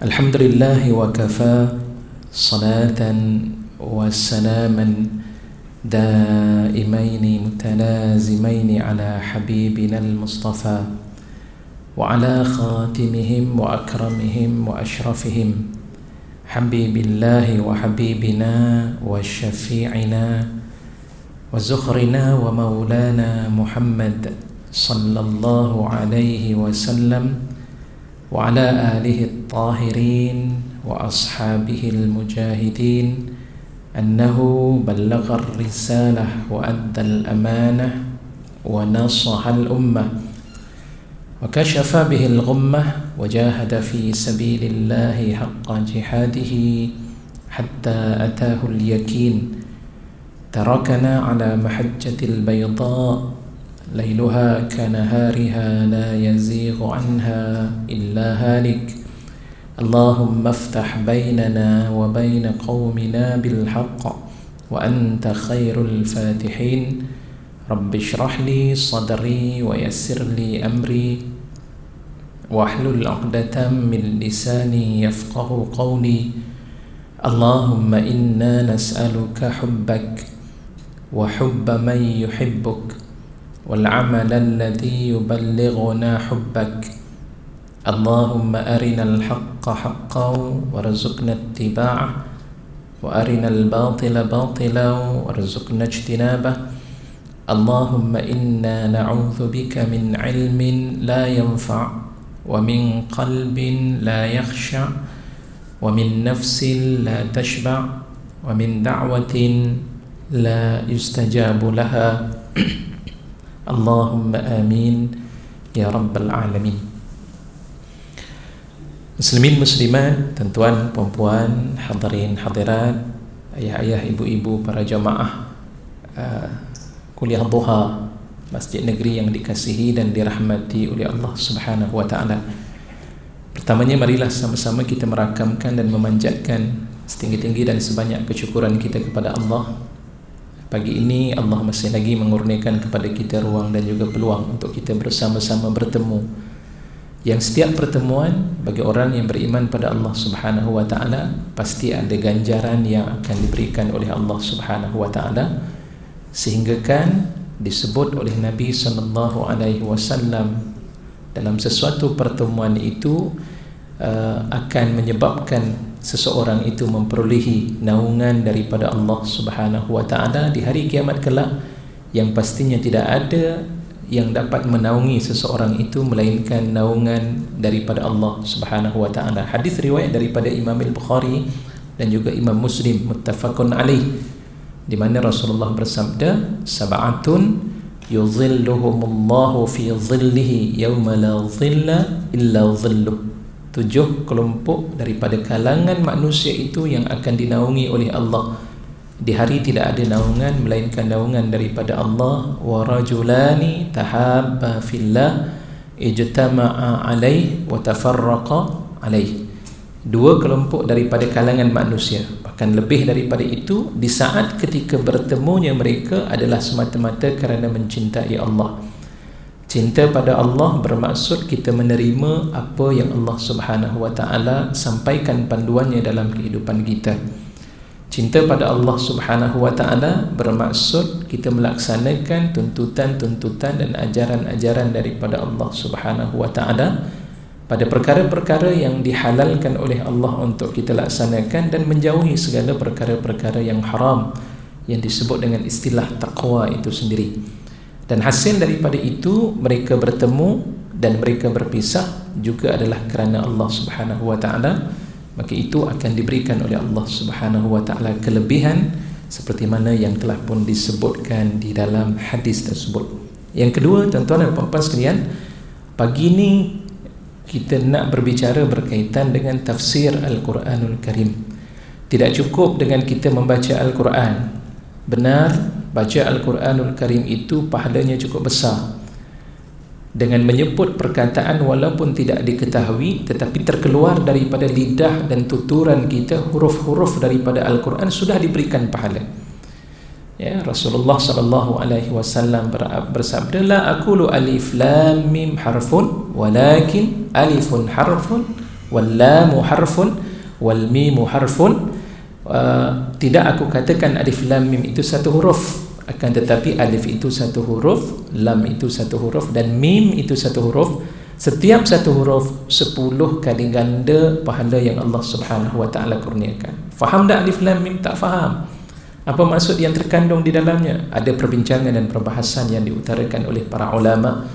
Alhamdulillah wa kafa salatan wa salaman daimaini mutalazimaini ala habibina al-Mustafa wa ala khatimihim wa akramihim wa ashrafihim habibillahi wa habibina wa syafi'ina wa zukhrina wa maulana Muhammad sallallahu alaihi wasallam wa ala alihi at-tahirin wa ashabihi al-mujahidin annahu ballagha ar-risalah wa adda al-amanah wa nasaha al-ummah wa kashafa bihi al-ghummah wa jahada fi sabilillahi haqqa jihadihi hatta atahu al-yakin tarakana ala mahajjatil bayda ليلها كنهارها لا يزيغ عنها إلا هالك اللهم افتح بيننا وبين قومنا بالحق وأنت خير الفاتحين رب اشرح لي صدري ويسر لي أمري واحلل عقدة من لساني يفقه قولي اللهم إنا نسألك حبك وحب من يحبك والعمل الذي يبلغنا حبك اللهم أرنا الحق حقا وارزقنا اتباعه وأرنا الباطل باطلا وارزقنا اجتنابه اللهم إنا نعوذ بك من علم لا ينفع ومن قلب لا يخشع ومن نفس لا تشبع ومن دعوة لا يستجاب لها Allahumma amin ya rabbal alamin. Muslimin muslimat, tuan-tuan, puan-puan, hadirin hadirat, ayah-ayah, ibu-ibu, para jamaah kuliah duha Masjid Negeri yang dikasihi dan dirahmati oleh Allah Subhanahu wa taala. Pertamanya marilah sama-sama kita merakamkan dan memanjatkan setinggi-tinggi dan sebanyak kesyukuran kita kepada Allah. Pagi ini Allah masih lagi mengurniakan kepada kita ruang dan juga peluang untuk kita bersama-sama bertemu. Yang setiap pertemuan bagi orang yang beriman pada Allah Subhanahu wa taala pasti ada ganjaran yang akan diberikan oleh Allah Subhanahu wa taala, sehingga kan disebut oleh Nabi sallallahu alaihi wasallam dalam sesuatu pertemuan itu akan menyebabkan seseorang itu memperolehi naungan daripada Allah Subhanahu wa taala di hari kiamat kelak, yang pastinya tidak ada yang dapat menaungi seseorang itu melainkan naungan daripada Allah Subhanahu wa taala. Hadis riwayat daripada Imam Al-Bukhari dan juga Imam Muslim muttafaqun alaih, di mana Rasulullah bersabda, sab'atun yuzilluhumullahu fi dhillihi yawma la dhilla illa dhilluh. 7 kelompok daripada kalangan manusia itu yang akan dinaungi oleh Allah di hari tidak ada naungan melainkan naungan daripada Allah. Wa rajulani tahabba fillah ijtama'a alaih wa tafarraqa alaih. 2 kelompok daripada kalangan manusia, bahkan lebih daripada itu, di saat ketika bertemunya mereka adalah semata-mata kerana mencintai Allah. Cinta pada Allah bermaksud kita menerima apa yang Allah Subhanahu wa taala sampaikan panduannya dalam kehidupan kita. Cinta pada Allah Subhanahu wa taala bermaksud kita melaksanakan tuntutan-tuntutan dan ajaran-ajaran daripada Allah Subhanahu wa taala pada perkara-perkara yang dihalalkan oleh Allah untuk kita laksanakan, dan menjauhi segala perkara-perkara yang haram yang disebut dengan istilah taqwa itu sendiri. Dan hasil daripada itu mereka bertemu dan mereka berpisah juga adalah kerana Allah Subhanahu wa taala. Maka itu akan diberikan oleh Allah Subhanahu wa taala kelebihan seperti mana yang telah pun disebutkan di dalam hadis tersebut. Yang kedua, tuan-tuan dan puan-puan sekalian, pagi ini kita nak berbicara berkaitan dengan tafsir Al-Quranul Karim. Tidak cukup dengan kita membaca Al-Quran. Benar, baca Al-Quranul Karim itu pahalanya cukup besar. Dengan menyebut perkataan walaupun tidak diketahui, tetapi terkeluar daripada lidah dan tuturan kita huruf-huruf daripada Al-Quran, sudah diberikan pahala. Ya, Rasulullah sallallahu alaihi wasallam bersabda, la aqulu alif lam mim harfun walakin alifun harfun wal lamu harfun wal mimu harfun. Tidak aku katakan alif lam mim itu satu huruf, akan tetapi alif itu satu huruf, lam itu satu huruf, dan mim itu satu huruf. Setiap satu huruf 10 kali ganda pahala yang Allah Subhanahu wa ta'ala kurniakan. Faham tak alif lam mim? Tak faham. Apa maksud yang terkandung di dalamnya? Ada perbincangan dan perbahasan yang diutarakan oleh para ulama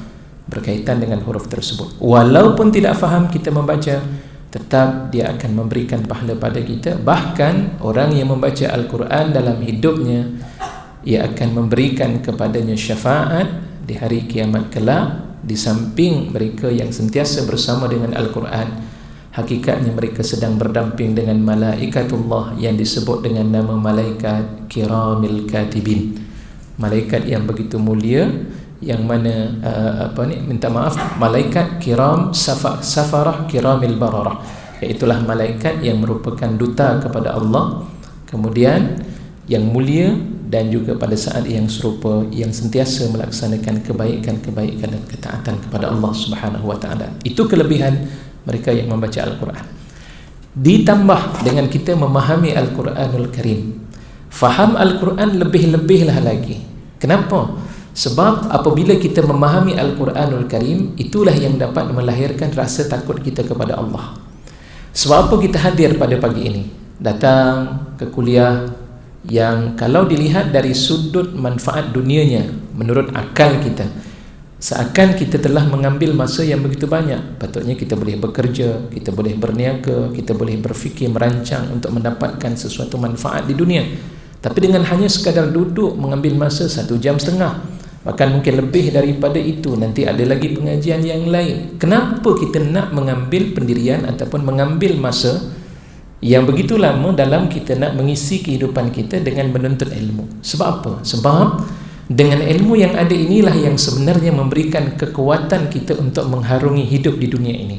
berkaitan dengan huruf tersebut. Walaupun tidak faham kita membaca, tetap dia akan memberikan pahala pada kita. Bahkan orang yang membaca Al-Quran dalam hidupnya, ia akan memberikan kepadanya syafaat di hari kiamat kelak. Di samping mereka yang sentiasa bersama dengan Al-Quran, hakikatnya mereka sedang berdamping dengan malaikatullah yang disebut dengan nama malaikat kiramil katibin, malaikat yang begitu mulia, yang mana minta maaf, malaikat kiram safarah kiramil bararah, iaitulah malaikat yang merupakan duta kepada Allah, kemudian yang mulia, dan juga pada saat yang serupa yang sentiasa melaksanakan kebaikan-kebaikan dan ketaatan kepada Allah Subhanahu wa ta'ala. Itu kelebihan mereka yang membaca Al-Quran. Ditambah dengan kita memahami Al-Quranul Karim, faham Al-Quran lebih-lebihlah lagi. Kenapa? Sebab apabila kita memahami Al-Quranul Karim, itulah yang dapat melahirkan rasa takut kita kepada Allah. Sebab apa kita hadir pada pagi ini, datang ke kuliah yang kalau dilihat dari sudut manfaat dunianya, menurut akal kita, seakan kita telah mengambil masa yang begitu banyak. Patutnya kita boleh bekerja, kita boleh berniaga, kita boleh berfikir, merancang untuk mendapatkan sesuatu manfaat di dunia. Tapi dengan hanya sekadar duduk mengambil masa 1 jam setengah, bahkan mungkin lebih daripada itu, nanti ada lagi pengajian yang lain. Kenapa kita nak mengambil pendirian ataupun mengambil masa yang begitu lama dalam kita nak mengisi kehidupan kita dengan menuntut ilmu? Sebab apa? Sebab dengan ilmu yang ada inilah yang sebenarnya memberikan kekuatan kita untuk mengharungi hidup di dunia ini.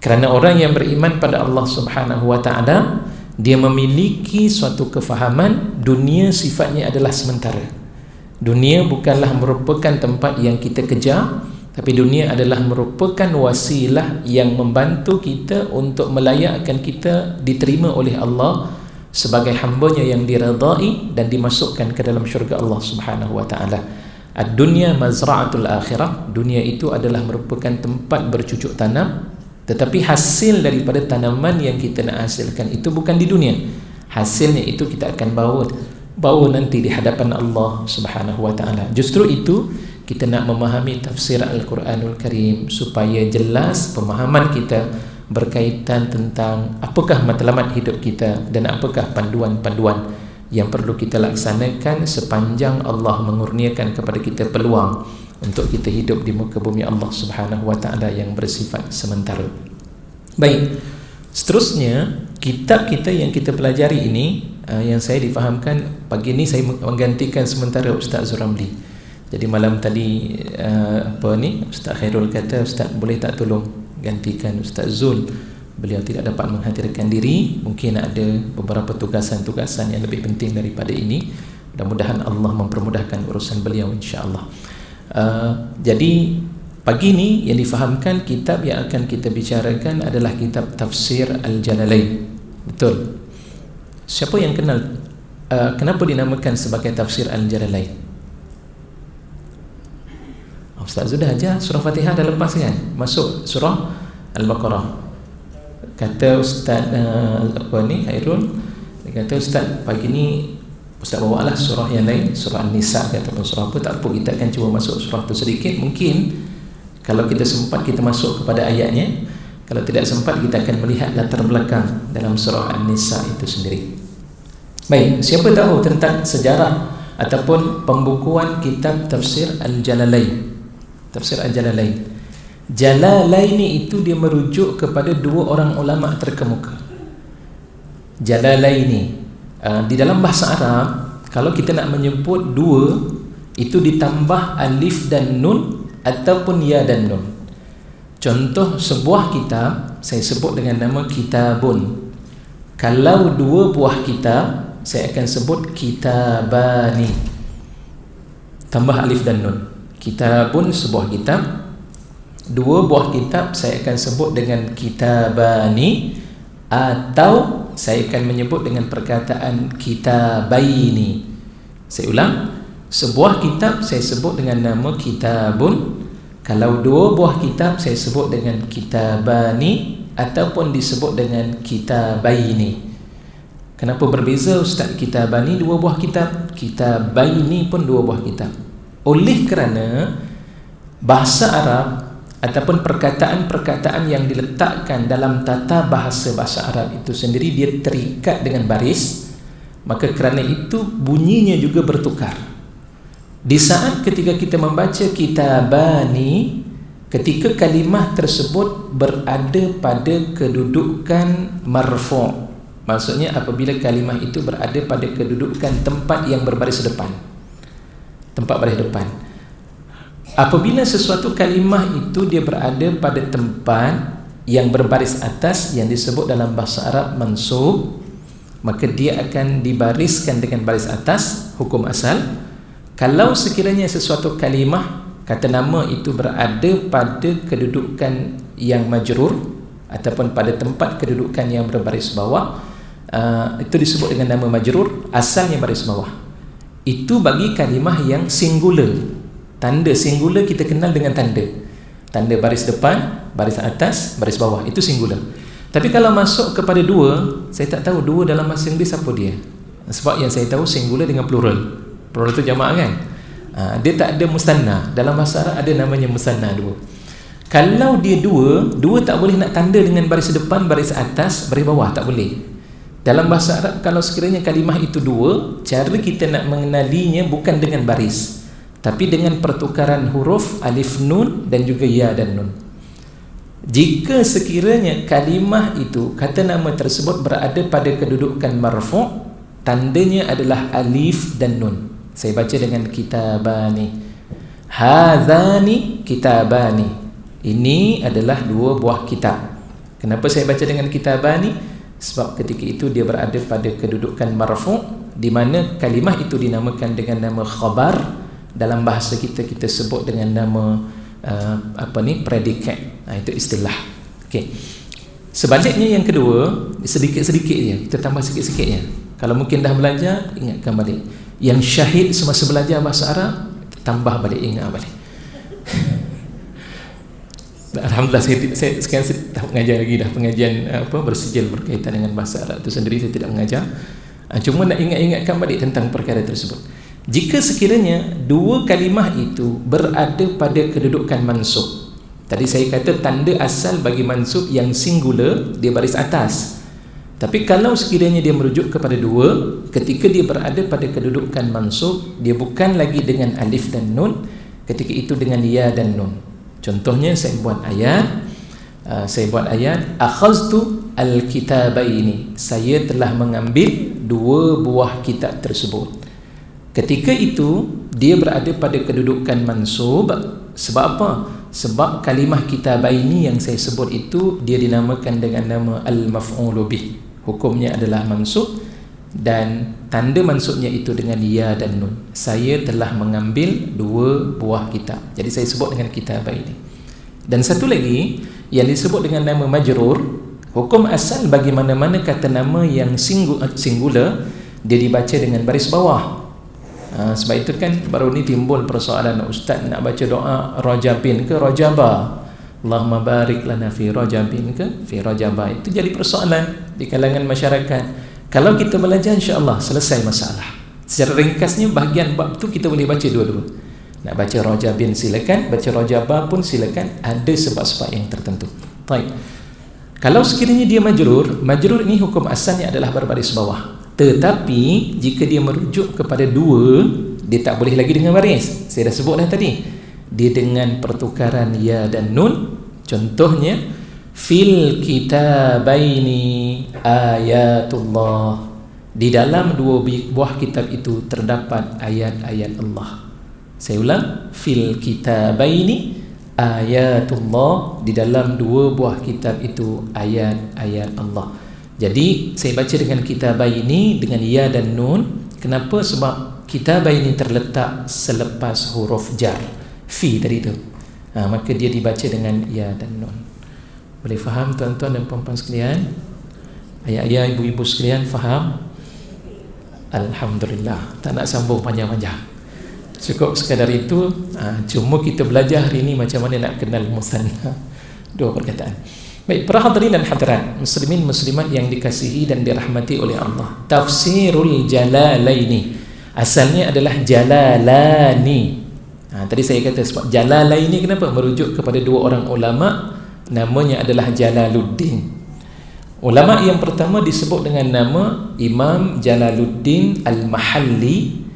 Kerana orang yang beriman pada Allah Subhanahu wa ta'ala, dia memiliki suatu kefahaman dunia sifatnya adalah sementara. Dunia bukanlah merupakan tempat yang kita kejar, tapi dunia adalah merupakan wasilah yang membantu kita untuk melayakkan kita diterima oleh Allah sebagai hambanya yang diredai dan dimasukkan ke dalam syurga Allah Subhanahu wa ta'ala. Ad-dunya mazra'atul akhirah. Dunia itu adalah merupakan tempat bercucuk tanam, tetapi hasil daripada tanaman yang kita nak hasilkan itu bukan di dunia. Hasilnya itu kita akan bawa nanti di hadapan Allah Subhanahu wa ta'ala. Justru itu kita nak memahami tafsir Al-Quranul Karim supaya jelas pemahaman kita berkaitan tentang apakah matlamat hidup kita dan apakah panduan-panduan yang perlu kita laksanakan sepanjang Allah mengurniakan kepada kita peluang untuk kita hidup di muka bumi Allah Subhanahu wa ta'ala yang bersifat sementara. Baik, seterusnya kitab kita yang kita pelajari ini, yang saya difahamkan pagi ini saya menggantikan sementara Ustaz Zuramli. Jadi malam tadi Ustaz Khairul kata, Ustaz boleh tak tolong gantikan Ustaz Zul, beliau tidak dapat menghadirkan diri, mungkin ada beberapa tugasan-tugasan yang lebih penting daripada ini. Mudah-mudahan Allah mempermudahkan urusan beliau insya-Allah. Jadi pagi ini yang difahamkan kitab yang akan kita bicarakan adalah kitab Tafsir Al-Jalalain. Betul? Siapa yang kenal kenapa dinamakan sebagai Tafsir Al-Jalalain? Ustaz sudah aja surah Fatihah dah lepas kan? Masuk surah Al-Baqarah. Kata Ustaz Khairul, dia kata Ustaz pagi ni Ustaz bawalah surah yang lain, surah An-Nisa ataupun surah apa, tak apa, kita akan cuba masuk surah tu sedikit. Mungkin kalau kita sempat kita masuk kepada ayatnya, kalau tidak sempat kita akan melihat latar belakang dalam surah An-Nisa itu sendiri. Baik, siapa tahu tentang sejarah ataupun pembukuan kitab Tafsir Al-Jalalain? Tafsir Al-Jalalain. Jalalaini itu dia merujuk kepada 2 orang ulama terkemuka. Jalalaini di dalam bahasa Arab, kalau kita nak menyebut 2 itu ditambah alif dan nun ataupun ya dan nun. Contoh sebuah kitab saya sebut dengan nama kitabun. Kalau 2 buah kitab saya akan sebut kitabani, tambah alif dan nun. Kitabun sebuah kitab, dua buah kitab saya akan sebut dengan kitabani, atau saya akan menyebut dengan perkataan kitabaini. Saya ulang, sebuah kitab saya sebut dengan nama kitabun. Kalau dua buah kitab saya sebut dengan kitabani ataupun disebut dengan kitabaini. Kenapa berbeza Ustaz? Kitabani dua buah kitab, kitabaini pun dua buah kitab. Oleh kerana bahasa Arab ataupun perkataan-perkataan yang diletakkan dalam tata bahasa Arab itu sendiri dia terikat dengan baris, maka kerana itu bunyinya juga bertukar. Di saat ketika kita membaca kitabani, ketika kalimah tersebut berada pada kedudukan marfu', maksudnya apabila kalimah itu berada pada kedudukan tempat yang berbaris depan, tempat baris depan. Apabila sesuatu kalimah itu dia berada pada tempat yang berbaris atas, yang disebut dalam bahasa Arab mansub, maka dia akan dibariskan dengan baris atas, hukum asal. Kalau sekiranya sesuatu kalimah, kata nama itu berada pada kedudukan yang majrur ataupun pada tempat kedudukan yang berbaris bawah, itu disebut dengan nama majrur, asalnya baris bawah. Itu bagi kalimah yang singular. Tanda singular kita kenal dengan tanda baris depan, baris atas, baris bawah, itu singular. Tapi kalau masuk kepada dua, saya tak tahu dua dalam bahasa Inggeris apa dia. Sebab yang saya tahu singular dengan plural. Plural itu jamak kan? Dia tak ada musanna. Dalam bahasa Arab ada namanya musanna dua. Kalau dia dua tak boleh nak tanda dengan baris depan, baris atas, baris bawah, tak boleh. Dalam bahasa Arab kalau sekiranya kalimah itu dua, cara kita nak mengenalinya bukan dengan baris, tapi dengan pertukaran huruf alif nun dan juga ya dan nun. Jika sekiranya kalimah itu, kata nama tersebut berada pada kedudukan marfu', tandanya adalah alif dan nun. Saya baca dengan kitabani. Hadzani kitabani. Ini adalah dua buah kitab. Kenapa saya baca dengan kitabani? Sebab ketika itu dia berada pada kedudukan marfu', di mana kalimah itu dinamakan dengan nama khabar. Dalam bahasa kita sebut dengan nama predikat. Itu istilah. Okey. Sebaliknya yang kedua, sedikit-sedikit je, kita tambah sikit-sikit je. Kalau mungkin dah belajar, ingatkan balik. Yang syahid semasa belajar bahasa Arab, tambah balik, ingat balik. Alhamdulillah saya sekarang tak mengajar lagi dah, pengajian bersijil berkaitan dengan bahasa Arab itu sendiri saya tidak mengajar. Cuma nak ingatkan balik tentang perkara tersebut. Jika sekiranya dua kalimah itu berada pada kedudukan mansub, tadi saya kata tanda asal bagi mansub yang singular dia baris atas. Tapi kalau sekiranya dia merujuk kepada dua, ketika dia berada pada kedudukan mansub, dia bukan lagi dengan alif dan nun, ketika itu dengan ya dan nun. Contohnya saya buat ayat akhaztu al-kitabaini, saya telah mengambil dua buah kitab tersebut. Ketika itu dia berada pada kedudukan mansub. Sebab apa? Sebab kalimah kitabaini yang saya sebut itu dia dinamakan dengan nama al-maf'ulu bih. Hukumnya adalah mansub dan tanda mansubnya itu dengan ya dan nun. Saya telah mengambil dua buah kitab. Jadi saya sebut dengan kitabaini. Dan satu lagi yang disebut dengan nama majrur, hukum asal bagi mana-mana kata nama yang singular dia dibaca dengan baris bawah. Sebab itu kan baru ni timbul persoalan, ustaz nak baca doa rajabin ke rajaba, Allahumma barik lana fi rajabin ke fi rajaba, itu jadi persoalan di kalangan masyarakat. Kalau kita belajar insya-Allah selesai masalah. Secara ringkasnya bahagian bab tu kita boleh baca dua-dua. Nak baca rajabin silakan, baca rajaba pun silakan, ada sebab-sebab yang tertentu. Baik. Kalau sekiranya dia majrur ini hukum asalnya adalah berbaris bawah. Tetapi jika dia merujuk kepada dua, dia tak boleh lagi dengan baris. Saya dah sebut dah tadi. Dia dengan pertukaran ya dan nun. Contohnya fil kitabaini ayatullah. Di dalam dua buah kitab itu terdapat ayat-ayat Allah. Saya ulang, fil kitabaini ayatullah. Di dalam dua buah kitab itu ayat-ayat Allah. Jadi saya baca dengan kitabaini dengan ya dan nun. Kenapa? Sebab kitabaini terletak selepas huruf jar, fi tadi tu. maka dia dibaca dengan ya dan nun. Boleh faham tuan-tuan dan puan-puan sekalian? Ayah-ayah, ibu-ibu sekalian faham? Alhamdulillah. Tak nak sambung panjang-panjang, cukup sekadar itu. Cuma kita belajar hari ini macam mana nak kenal musanna, dua perkataan. Baik, para hadirin dan hadirat, muslimin muslimat yang dikasihi dan dirahmati oleh Allah. Tafsirul Jalalaini asalnya adalah Jalalani. Tadi saya kata sebab Jalalaini kenapa? Merujuk kepada dua orang ulama, namanya adalah Jalaluddin. Ulama yang pertama disebut dengan nama Imam Jalaluddin Al-Mahalli.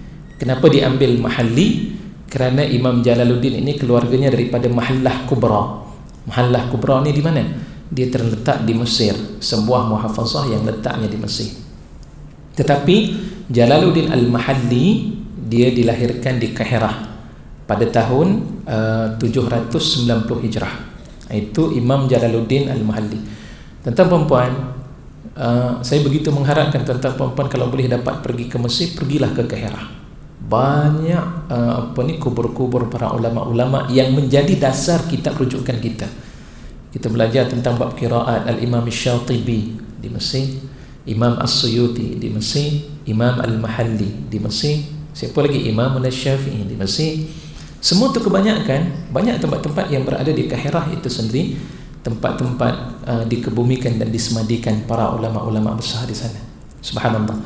Kenapa diambil Mahalli? Kerana Imam Jalaluddin ini keluarganya daripada Mahallah Kubra. Mahallah Kubra ni di mana? Dia terletak di Mesir, sebuah muhafazah yang letaknya di Mesir. Tetapi Jalaluddin Al-Mahalli dia dilahirkan di Kahirah pada tahun 790 Hijrah. Itu Imam Jalaluddin Al-Mahalli. Tuan-tuan perempuan, saya begitu mengharapkan tuan-tuan perempuan kalau boleh dapat pergi ke Mesir, pergilah ke Kahirah. Banyak kubur-kubur para ulama-ulama yang menjadi dasar kitab rujukan kita. Kita belajar tentang bab qiraat Al-Imam Syatibi di Mesir, Imam As-Suyuti di Mesir, Imam Al-Mahalli di Mesir, siapa lagi? Imam Al-Syafi'i di Mesir. Semua itu kebanyakan, banyak tempat-tempat yang berada di Kahirah itu sendiri, tempat-tempat dikebumikan dan disemadikan para ulama-ulama besar di sana. Subhanallah.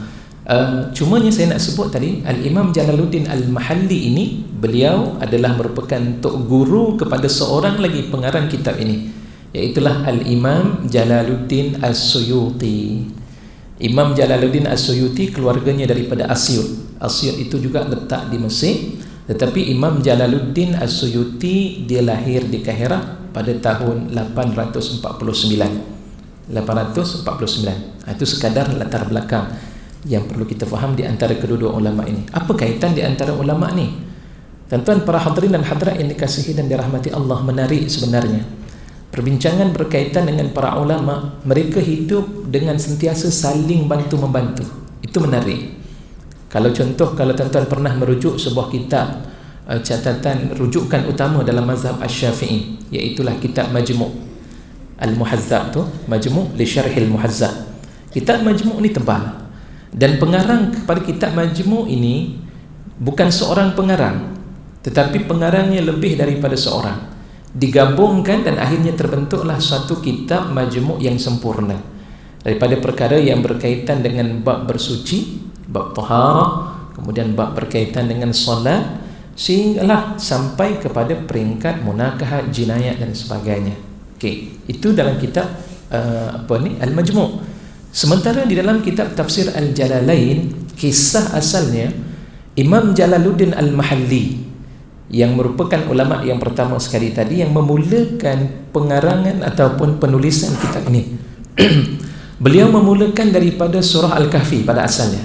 Cumanya saya nak sebut tadi, Al-Imam Jalaluddin Al-Mahalli ini, beliau adalah merupakan tok guru kepada seorang lagi pengarang kitab ini, iaitulah Al-Imam Jalaluddin As-Suyuti. Imam Jalaluddin As-Suyuti keluarganya daripada Asyut. Asyut itu juga letak di Mesir. Tetapi Imam Jalaluddin As-Suyuti dia lahir di Kahirah pada tahun 849. Itu sekadar latar belakang yang perlu kita faham di antara kedua-dua ulama ini. Apa kaitan di antara ulama ni? Tuan-tuan para hadirin dan hadirat yang dikasihi dan dirahmati Allah, menarik sebenarnya. Perbincangan berkaitan dengan para ulama, mereka hidup dengan sentiasa saling bantu-membantu. Itu menarik. Kalau tuan-tuan pernah merujuk sebuah kitab, catatan rujukan utama dalam mazhab Asy-Syafi'i, iaitulah kitab Majmu' Al-Muhazzab tu, Majmu' li Syarhil Muhazzab. Kitab Majmu' ni tebal, dan pengarang kepada kitab Majmu' ini bukan seorang pengarang, tetapi pengarangnya lebih daripada seorang. Digabungkan dan akhirnya terbentuklah satu kitab Majmu' yang sempurna daripada perkara yang berkaitan dengan bab bersuci, bab taharah, kemudian bab berkaitan dengan solat, sehinggalah sampai kepada peringkat munakahat, jinayat dan sebagainya. Okey, itu dalam kitab Al-Majmu'. Sementara di dalam kitab Tafsir Al-Jalalain, kisah asalnya Imam Jalaluddin Al-Mahalli yang merupakan ulama yang pertama sekali tadi yang memulakan pengarangan ataupun penulisan kitab ini. Beliau memulakan daripada surah Al-Kahfi pada asalnya.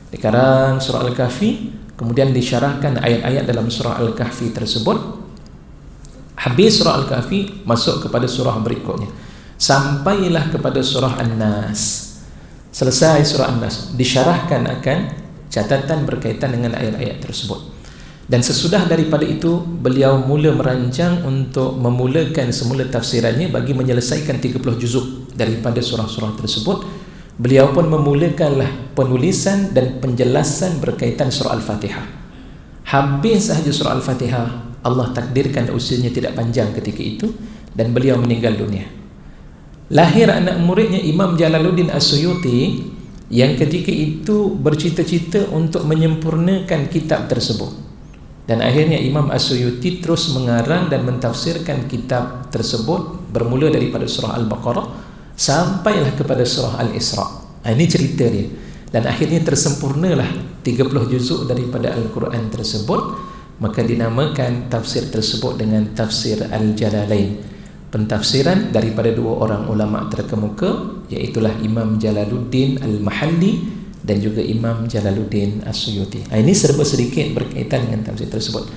Dikarang surah Al-Kahfi, kemudian disyarahkan ayat-ayat dalam surah Al-Kahfi tersebut. Habis surah Al-Kahfi, masuk kepada surah berikutnya, sampailah kepada surah An-Nas. Selesai surah An-Nas, disyarahkan akan catatan berkaitan dengan ayat-ayat tersebut. Dan sesudah daripada itu, beliau mula merancang untuk memulakan semula tafsirannya bagi menyelesaikan 30 juzuk daripada surah-surah tersebut. Beliau pun memulakanlah penulisan dan penjelasan berkaitan surah Al-Fatihah. Habis sahaja surah Al-Fatihah, Allah takdirkan usianya tidak panjang ketika itu, dan beliau meninggal dunia. Lahir anak muridnya Imam Jalaluddin As-Suyuti yang ketika itu bercita-cita untuk menyempurnakan kitab tersebut. Dan akhirnya Imam As-Suyuti terus mengarang dan mentafsirkan kitab tersebut bermula daripada surah Al-Baqarah sampailah kepada surah Al-Isra. Ini cerita dia. Dan akhirnya tersempurnalah 30 juzuk daripada Al-Quran tersebut. Maka dinamakan tafsir tersebut dengan Tafsir Al-Jalalain, pentafsiran daripada dua orang ulama terkemuka, iaitulah Imam Jalaluddin Al-Mahalli dan juga Imam Jalaluddin As-Suyuti. Ini serba sedikit berkaitan dengan tafsir tersebut.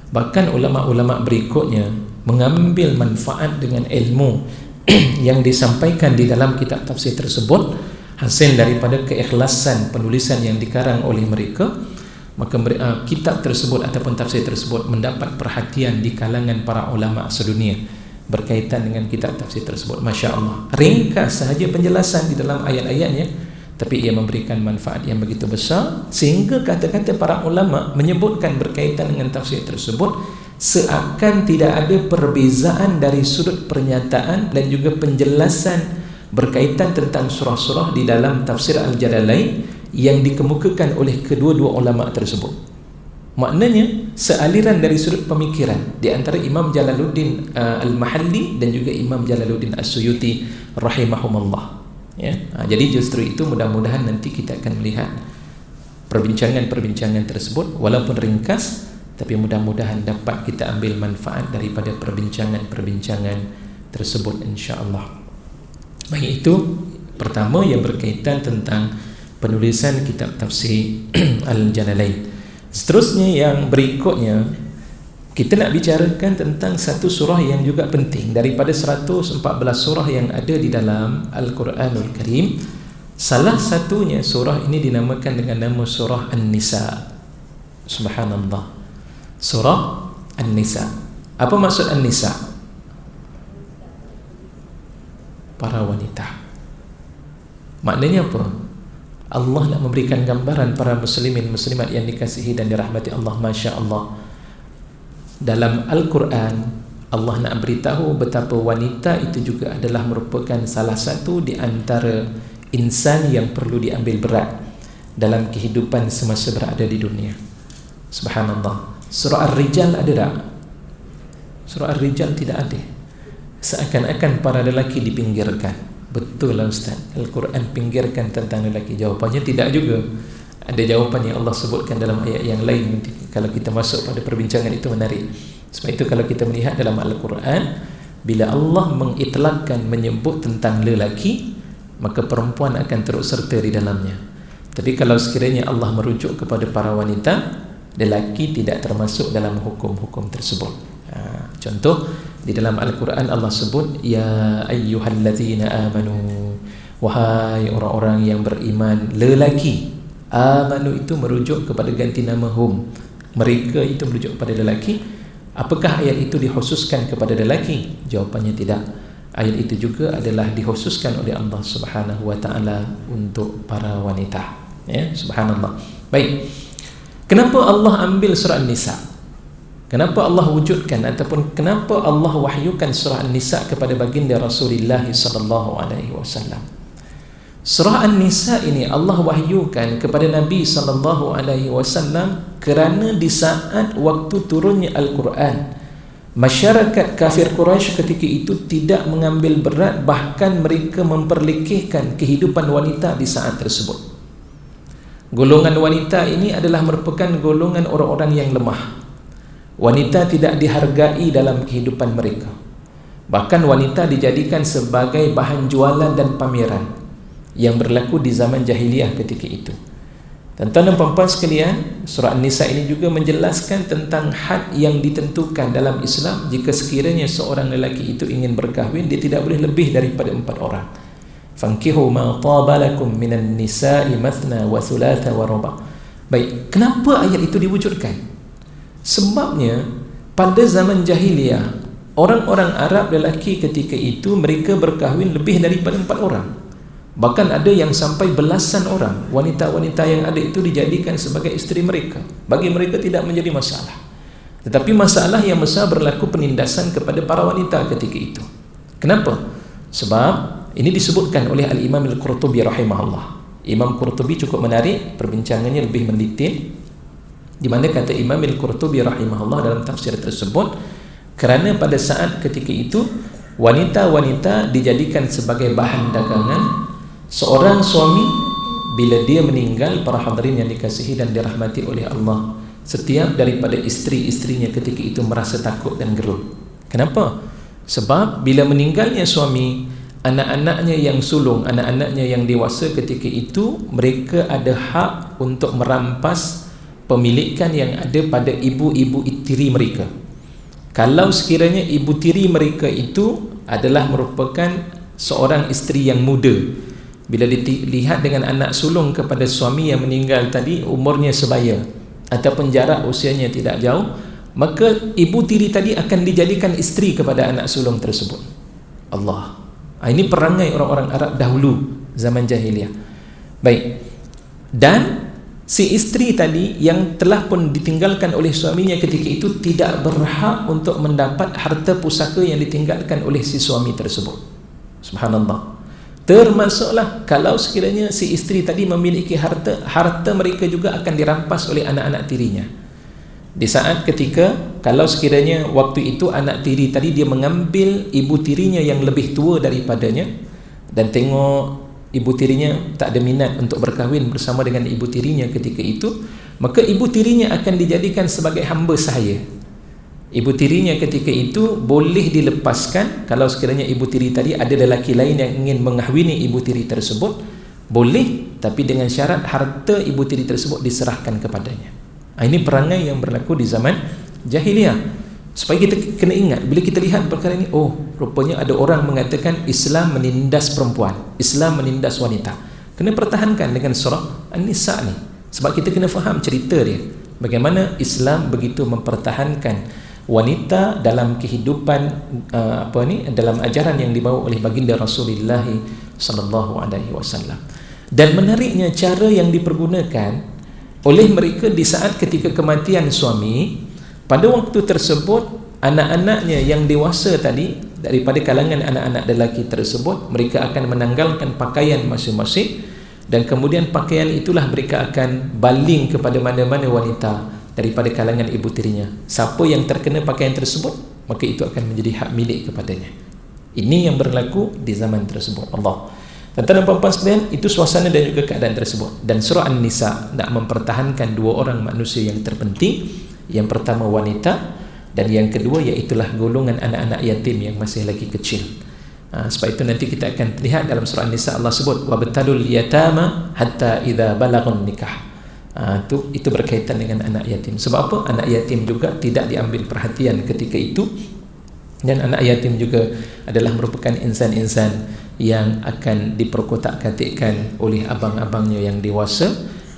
Bahkan ulama-ulama berikutnya mengambil manfaat dengan ilmu yang disampaikan di dalam kitab tafsir tersebut, hasil daripada keikhlasan penulisan yang dikarang oleh mereka. maka kitab tersebut ataupun tafsir tersebut mendapat perhatian di kalangan para ulama sedunia berkaitan dengan kitab tafsir tersebut. Masya Allah, ringkas sahaja penjelasan di dalam ayat-ayatnya, tapi ia memberikan manfaat yang begitu besar sehingga kata-kata para ulama menyebutkan berkaitan dengan tafsir tersebut seakan tidak ada perbezaan dari sudut pernyataan dan juga penjelasan berkaitan tentang surah-surah di dalam tafsir Al-Jalalain yang dikemukakan oleh kedua-dua ulama tersebut. Maknanya sealiran dari sudut pemikiran di antara Imam Jalaluddin Al-Mahalli dan juga Imam Jalaluddin As-Suyuti rahimahumullah. Ya, jadi justru itu mudah-mudahan nanti kita akan melihat perbincangan-perbincangan tersebut walaupun ringkas, tapi mudah-mudahan dapat kita ambil manfaat daripada perbincangan-perbincangan tersebut insya-Allah. Baik, itu pertama yang berkaitan tentang penulisan kitab tafsir Al-Jalalain. Seterusnya yang berikutnya kita nak bicarakan tentang satu surah yang juga penting daripada 114 surah yang ada di dalam Al-Quranul Karim. Salah satunya surah ini dinamakan dengan nama surah An-Nisa. Subhanallah, surah An-Nisa. Apa maksud An-Nisa? Para wanita. Maknanya apa? Allah nak memberikan gambaran para muslimin muslimat yang dikasihi dan dirahmati Allah. Masya Allah, dalam Al-Quran Allah nak beritahu betapa wanita itu juga adalah merupakan salah satu di antara insan yang perlu diambil berat dalam kehidupan semasa berada di dunia. Subhanallah. Surah Ar-Rijal ada tak? Surah Ar-Rijal tidak ada. Seakan-akan para lelaki dipinggirkan. Betul lah Ustaz, Al-Quran pinggirkan tentang lelaki? Jawapannya tidak juga. Ada jawapan yang Allah sebutkan dalam ayat yang lain. Nanti kalau kita masuk pada perbincangan itu menarik. Sebab itu kalau kita melihat dalam Al-Quran, bila Allah mengitlakkan menyebut tentang lelaki, maka perempuan akan terus serta di dalamnya. Tapi kalau sekiranya Allah merujuk kepada para wanita, lelaki tidak termasuk dalam hukum-hukum tersebut. Contoh di dalam Al-Quran Allah sebut ya ayyuhallazina amanu, wahai orang-orang yang beriman. Lelaki, amanu itu merujuk kepada ganti nama hum, mereka itu merujuk kepada lelaki. Apakah ayat itu dikhususkan kepada lelaki? Jawapannya tidak. Ayat itu juga adalah dikhususkan oleh Allah Subhanahu wa taala untuk para wanita. Ya, subhanallah. Baik. Kenapa Allah ambil surah An-Nisa? Kenapa Allah wujudkan ataupun kenapa Allah wahyukan surah An-Nisa kepada baginda Rasulullah sallallahu alaihi wasallam? Surah An-Nisa ini Allah wahyukan kepada Nabi sallallahu alaihi wasallam kerana di saat waktu turunnya Al-Quran, masyarakat kafir Quraisy ketika itu tidak mengambil berat, bahkan mereka memperlekehkan kehidupan wanita di saat tersebut. Golongan wanita ini adalah merupakan golongan orang-orang yang lemah. Wanita tidak dihargai dalam kehidupan mereka. Bahkan wanita dijadikan sebagai bahan jualan dan pameran yang berlaku di zaman jahiliyah ketika itu. Tuan-tuan dan puan-puan sekalian, surah An-Nisa ini juga menjelaskan tentang had yang ditentukan dalam Islam. Jika sekiranya seorang lelaki itu ingin berkahwin, dia tidak boleh lebih daripada 4 orang. Fankihu ma taba lakum minan nisa'i mathna wa thulatha wa ruba'. Baik, kenapa ayat itu diwujudkan? Sebabnya pada zaman jahiliyah, orang-orang Arab lelaki ketika itu mereka berkahwin lebih daripada 4 orang. Bahkan ada yang sampai belasan orang. Wanita-wanita yang ada itu dijadikan sebagai isteri mereka. Bagi mereka tidak menjadi masalah. Tetapi masalah yang besar berlaku penindasan kepada para wanita ketika itu. Kenapa? Sebab ini disebutkan oleh Al-Imam Al-Qurtubi rahimahullah. Imam Qurtubi cukup menarik, perbincangannya lebih mendetail, di mana kata Imam Al-Qurtubi rahimahullah dalam tafsir tersebut, kerana pada saat ketika itu wanita-wanita dijadikan sebagai bahan dagangan. Seorang suami bila dia meninggal, para hadirin yang dikasihi dan dirahmati oleh Allah, setiap daripada isteri-isterinya ketika itu merasa takut dan gerut. Kenapa? Sebab bila meninggalnya suami, anak-anaknya yang sulung, anak-anaknya yang dewasa ketika itu, mereka ada hak untuk merampas pemilikan yang ada pada ibu-ibu tiri mereka. Kalau sekiranya ibu tiri mereka itu adalah merupakan seorang isteri yang muda, bila dilihat dengan anak sulung kepada suami yang meninggal tadi, umurnya sebaya, ataupun jarak usianya tidak jauh, maka ibu tiri tadi akan dijadikan isteri kepada anak sulung tersebut. Allah. Ini perangai orang-orang Arab dahulu zaman jahiliah. Baik. Dan si isteri tadi yang telah pun ditinggalkan oleh suaminya ketika itu tidak berhak untuk mendapat harta pusaka yang ditinggalkan oleh si suami tersebut. Subhanallah. Termasuklah kalau sekiranya si isteri tadi memiliki harta mereka juga akan dirampas oleh anak-anak tirinya. Di saat ketika kalau sekiranya waktu itu anak tiri tadi dia mengambil ibu tirinya yang lebih tua daripadanya dan tengok ibu tirinya tak ada minat untuk berkahwin bersama dengan ibu tirinya ketika itu, maka ibu tirinya akan dijadikan sebagai hamba sahaya. Ibu tirinya ketika itu boleh dilepaskan kalau sekiranya ibu tiri tadi ada lelaki lain yang ingin mengahwini ibu tiri tersebut, boleh, tapi dengan syarat harta ibu tiri tersebut diserahkan kepadanya. Ini perangai yang berlaku di zaman jahiliyah. Supaya kita kena ingat, bila kita lihat perkara ini, oh, rupanya ada orang mengatakan Islam menindas perempuan, Islam menindas wanita. Kena pertahankan dengan surah An-Nisa ni. Sebab kita kena faham cerita dia, bagaimana Islam begitu mempertahankan wanita dalam kehidupan dalam ajaran yang dibawa oleh baginda Rasulullah sallallahu alaihi wasallam. Dan menariknya cara yang dipergunakan oleh mereka di saat ketika kematian suami, pada waktu tersebut anak-anaknya yang dewasa tadi daripada kalangan anak-anak lelaki tersebut, mereka akan menanggalkan pakaian masing-masing dan kemudian pakaian itulah mereka akan baling kepada mana-mana wanita daripada kalangan ibu tirinya. Siapa yang terkena pakaian tersebut, maka itu akan menjadi hak milik kepadanya. Ini yang berlaku di zaman tersebut. Allah. Tuan-tuan dan puan-puan sekalian, itu suasana dan juga keadaan tersebut. Dan surah An-Nisa nak mempertahankan dua orang manusia yang terpenting. Yang pertama wanita, dan yang kedua iaitulah golongan anak-anak yatim yang masih lagi kecil. Sebab itu nanti kita akan lihat dalam surah An-Nisa Allah sebut wabtalul yatama hatta idza balagun nikah. Itu berkaitan dengan anak yatim. Sebab apa? Anak yatim juga tidak diambil perhatian ketika itu, dan anak yatim juga adalah merupakan insan-insan yang akan diperkotak-katikkan oleh abang-abangnya yang dewasa.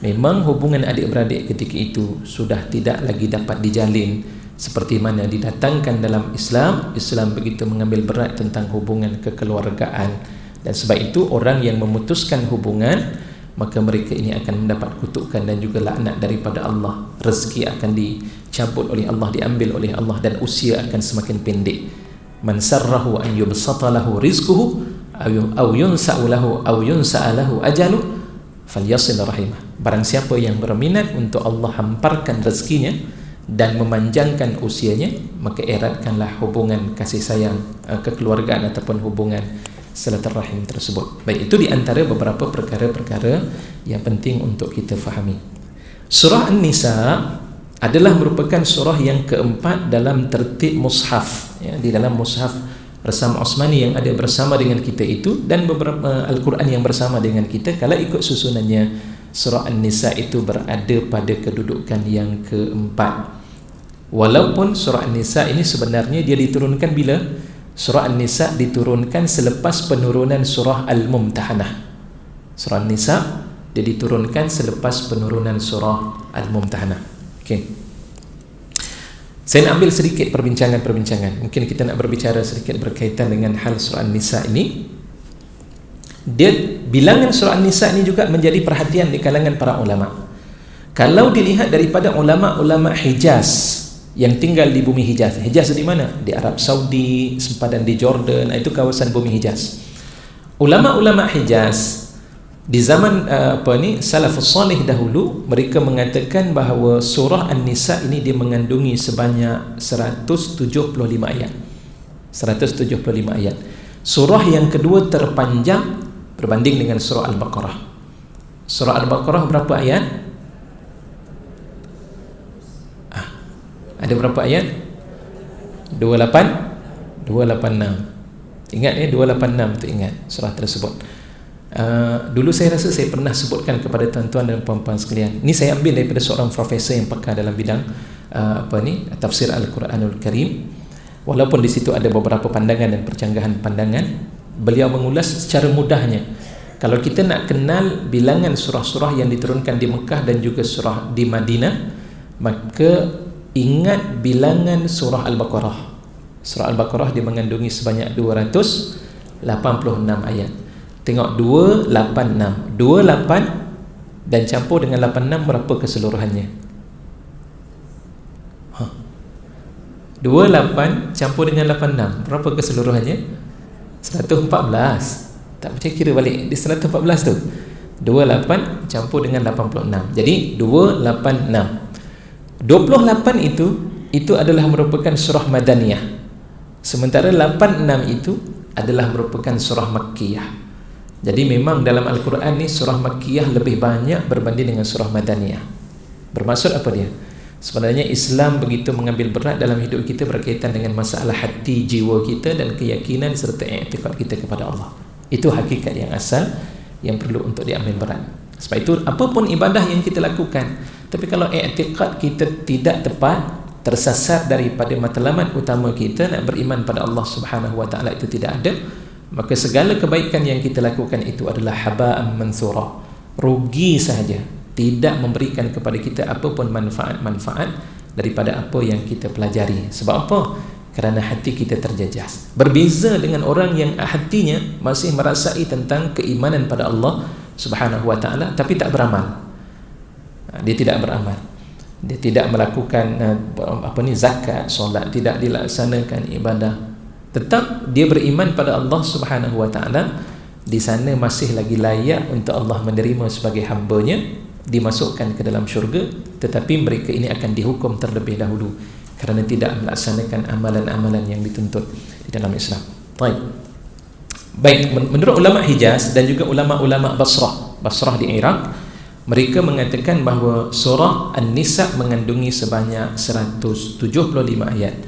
Memang hubungan adik-beradik ketika itu sudah tidak lagi dapat dijalin seperti mana didatangkan dalam Islam. Islam begitu mengambil berat tentang hubungan kekeluargaan, dan sebab itu orang yang memutuskan hubungan, maka mereka ini akan mendapat kutukan dan juga laknat daripada Allah. Rezeki akan dicabut oleh Allah, diambil oleh Allah, dan usia akan semakin pendek. Man sarrahu an yubsata lahu rizquhu aw yunsa'u lahu aw yunsa'a lahu ajalu falyasil rahimah. Barang siapa yang berminat untuk Allah hamparkan rezekinya dan memanjangkan usianya, maka eratkanlah hubungan kasih sayang kekeluargaan ataupun hubungan silaturahim tersebut. Baik, itu di antara beberapa perkara-perkara yang penting untuk kita fahami. Surah An-Nisa adalah merupakan surah yang keempat dalam tertib mushaf, ya, di dalam mushaf bersama Osmani yang ada bersama dengan kita itu, dan beberapa Al-Quran yang bersama dengan kita. Kalau ikut susunannya, surah An-Nisa itu berada pada kedudukan yang keempat. Walaupun surah An-Nisa ini sebenarnya dia diturunkan bila? Surah An-Nisa diturunkan selepas penurunan surah Al-Mumtahanah. Surah An-Nisa dia diturunkan selepas penurunan surah Al-Mumtahanah. Okey. Saya nak ambil sedikit perbincangan. Mungkin kita nak berbicara sedikit berkaitan dengan hal surah An-Nisa ini. Bilangan surah An-Nisa ini juga menjadi perhatian di kalangan para ulama. Kalau dilihat daripada ulama-ulama Hijaz yang tinggal di bumi Hijaz. Hijaz di mana? Di Arab Saudi, sempadan di Jordan, itu kawasan bumi Hijaz. Ulama-ulama Hijaz di zaman salafus salih dahulu, mereka mengatakan bahawa surah An-Nisa ini dia mengandungi sebanyak 175 ayat. 175 ayat. Surah yang kedua terpanjang berbanding dengan surah Al-Baqarah. Surah Al-Baqarah berapa ayat? Ada berapa ayat? 286. Ingat ya, 286 tu ingat surah tersebut. Dulu saya rasa saya pernah sebutkan kepada tuan-tuan dan puan-puan sekalian. Ini saya ambil daripada seorang profesor yang pakar dalam bidang tafsir Al-Quranul Karim. Walaupun di situ ada beberapa pandangan dan percanggahan pandangan, beliau mengulas secara mudahnya. Kalau kita nak kenal bilangan surah-surah yang diturunkan di Mekah dan juga surah di Madinah, maka ingat bilangan surah Al-Baqarah. Surah Al-Baqarah dia mengandungi sebanyak 286 ayat. Tengok 286 28 dan campur dengan 86 berapa keseluruhannya? 28 campur dengan 86 berapa keseluruhannya? 114. Tak percaya kira balik di 114 tu. 28 campur dengan 86. Jadi 286. 28 itu adalah merupakan surah Madaniyah. Sementara 86 itu adalah merupakan surah Makkiyah. Jadi memang dalam Al-Quran ni surah Makkiyah lebih banyak berbanding dengan surah Madaniyah. Bermaksud apa dia? Sebenarnya Islam begitu mengambil berat dalam hidup kita berkaitan dengan masalah hati, jiwa kita dan keyakinan serta i'tikad kita kepada Allah. Itu hakikat yang asal yang perlu untuk diambil berat. Sebab itu apapun ibadah yang kita lakukan, tapi kalau i'tikad kita tidak tepat, tersasar daripada matlamat utama kita nak beriman pada Allah Subhanahu wa taala itu tidak ada, maka segala kebaikan yang kita lakukan itu adalah haba'an mansura, rugi sahaja, tidak memberikan kepada kita apapun manfaat-manfaat daripada apa yang kita pelajari. Sebab apa? Kerana hati kita terjejas. Berbeza dengan orang yang hatinya masih merasai tentang keimanan pada Allah Subhanahu wa taala tapi tak beramal. Dia tidak beramal. Dia tidak melakukan zakat, solat, tidak dilaksanakan ibadah. Tetap dia beriman pada Allah Subhanahu wa taala, di sana masih lagi layak untuk Allah menerima sebagai hamba-Nya, dimasukkan ke dalam syurga, tetapi mereka ini akan dihukum terlebih dahulu kerana tidak melaksanakan amalan-amalan yang dituntut di dalam Islam. Baik, menurut ulama Hijaz dan juga ulama-ulama Basrah di Iraq, mereka mengatakan bahawa surah An-Nisa mengandungi sebanyak 175 ayat.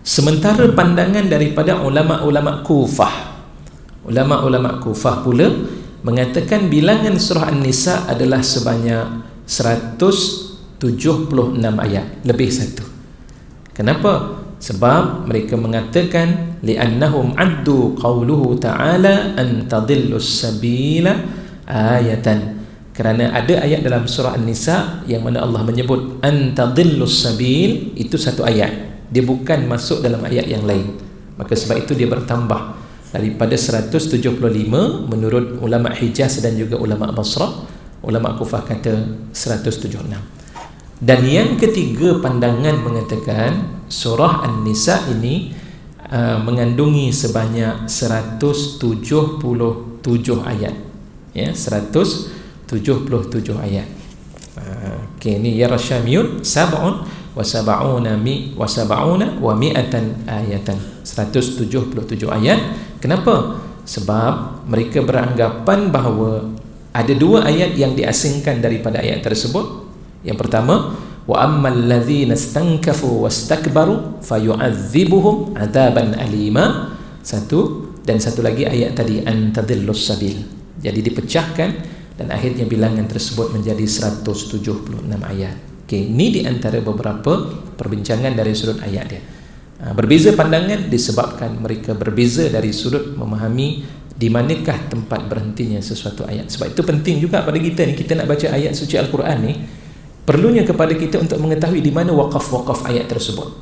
Sementara pandangan daripada ulama-ulama Kufah pula mengatakan bilangan surah An-Nisa adalah sebanyak 176 ayat, lebih satu. Kenapa? Sebab mereka mengatakan li'annahum addu qawluhu ta'ala an tadillus sabila ayatan. Kerana ada ayat dalam surah An-Nisa yang mana Allah menyebut an tadillus sabil, itu satu ayat. Dia bukan masuk dalam ayat yang lain. Maka sebab itu dia bertambah daripada 175 menurut ulama Hijaz dan juga ulama Basrah. Ulama Kufah kata 176. Dan yang ketiga pandangan mengatakan surah An-Nisa ini mengandungi sebanyak 177 ayat. Ya, 177 ayat. Okey, ni ya Rasyamiyun sab'un wa sab'una wa mi'atan ayatan. 177 ayat. Kenapa? Sebab mereka beranggapan bahawa ada dua ayat yang diasingkan daripada ayat tersebut. Yang pertama, wa ammal ladzina istankafu wastakbaru fayu'adzibuhum 'adzaban alima. Satu, dan satu lagi ayat tadi an tadillus sabil. Jadi dipecahkan dan akhirnya bilangan tersebut menjadi 176 ayat. Okey, ini di antara beberapa perbincangan dari sudut ayat dia. Berbeza pandangan disebabkan mereka berbeza dari sudut memahami di manakah tempat berhentinya sesuatu ayat. Sebab itu penting juga pada kita ni, kita nak baca ayat suci Al-Quran ni, perlunya kepada kita untuk mengetahui di mana waqaf-waqaf ayat tersebut.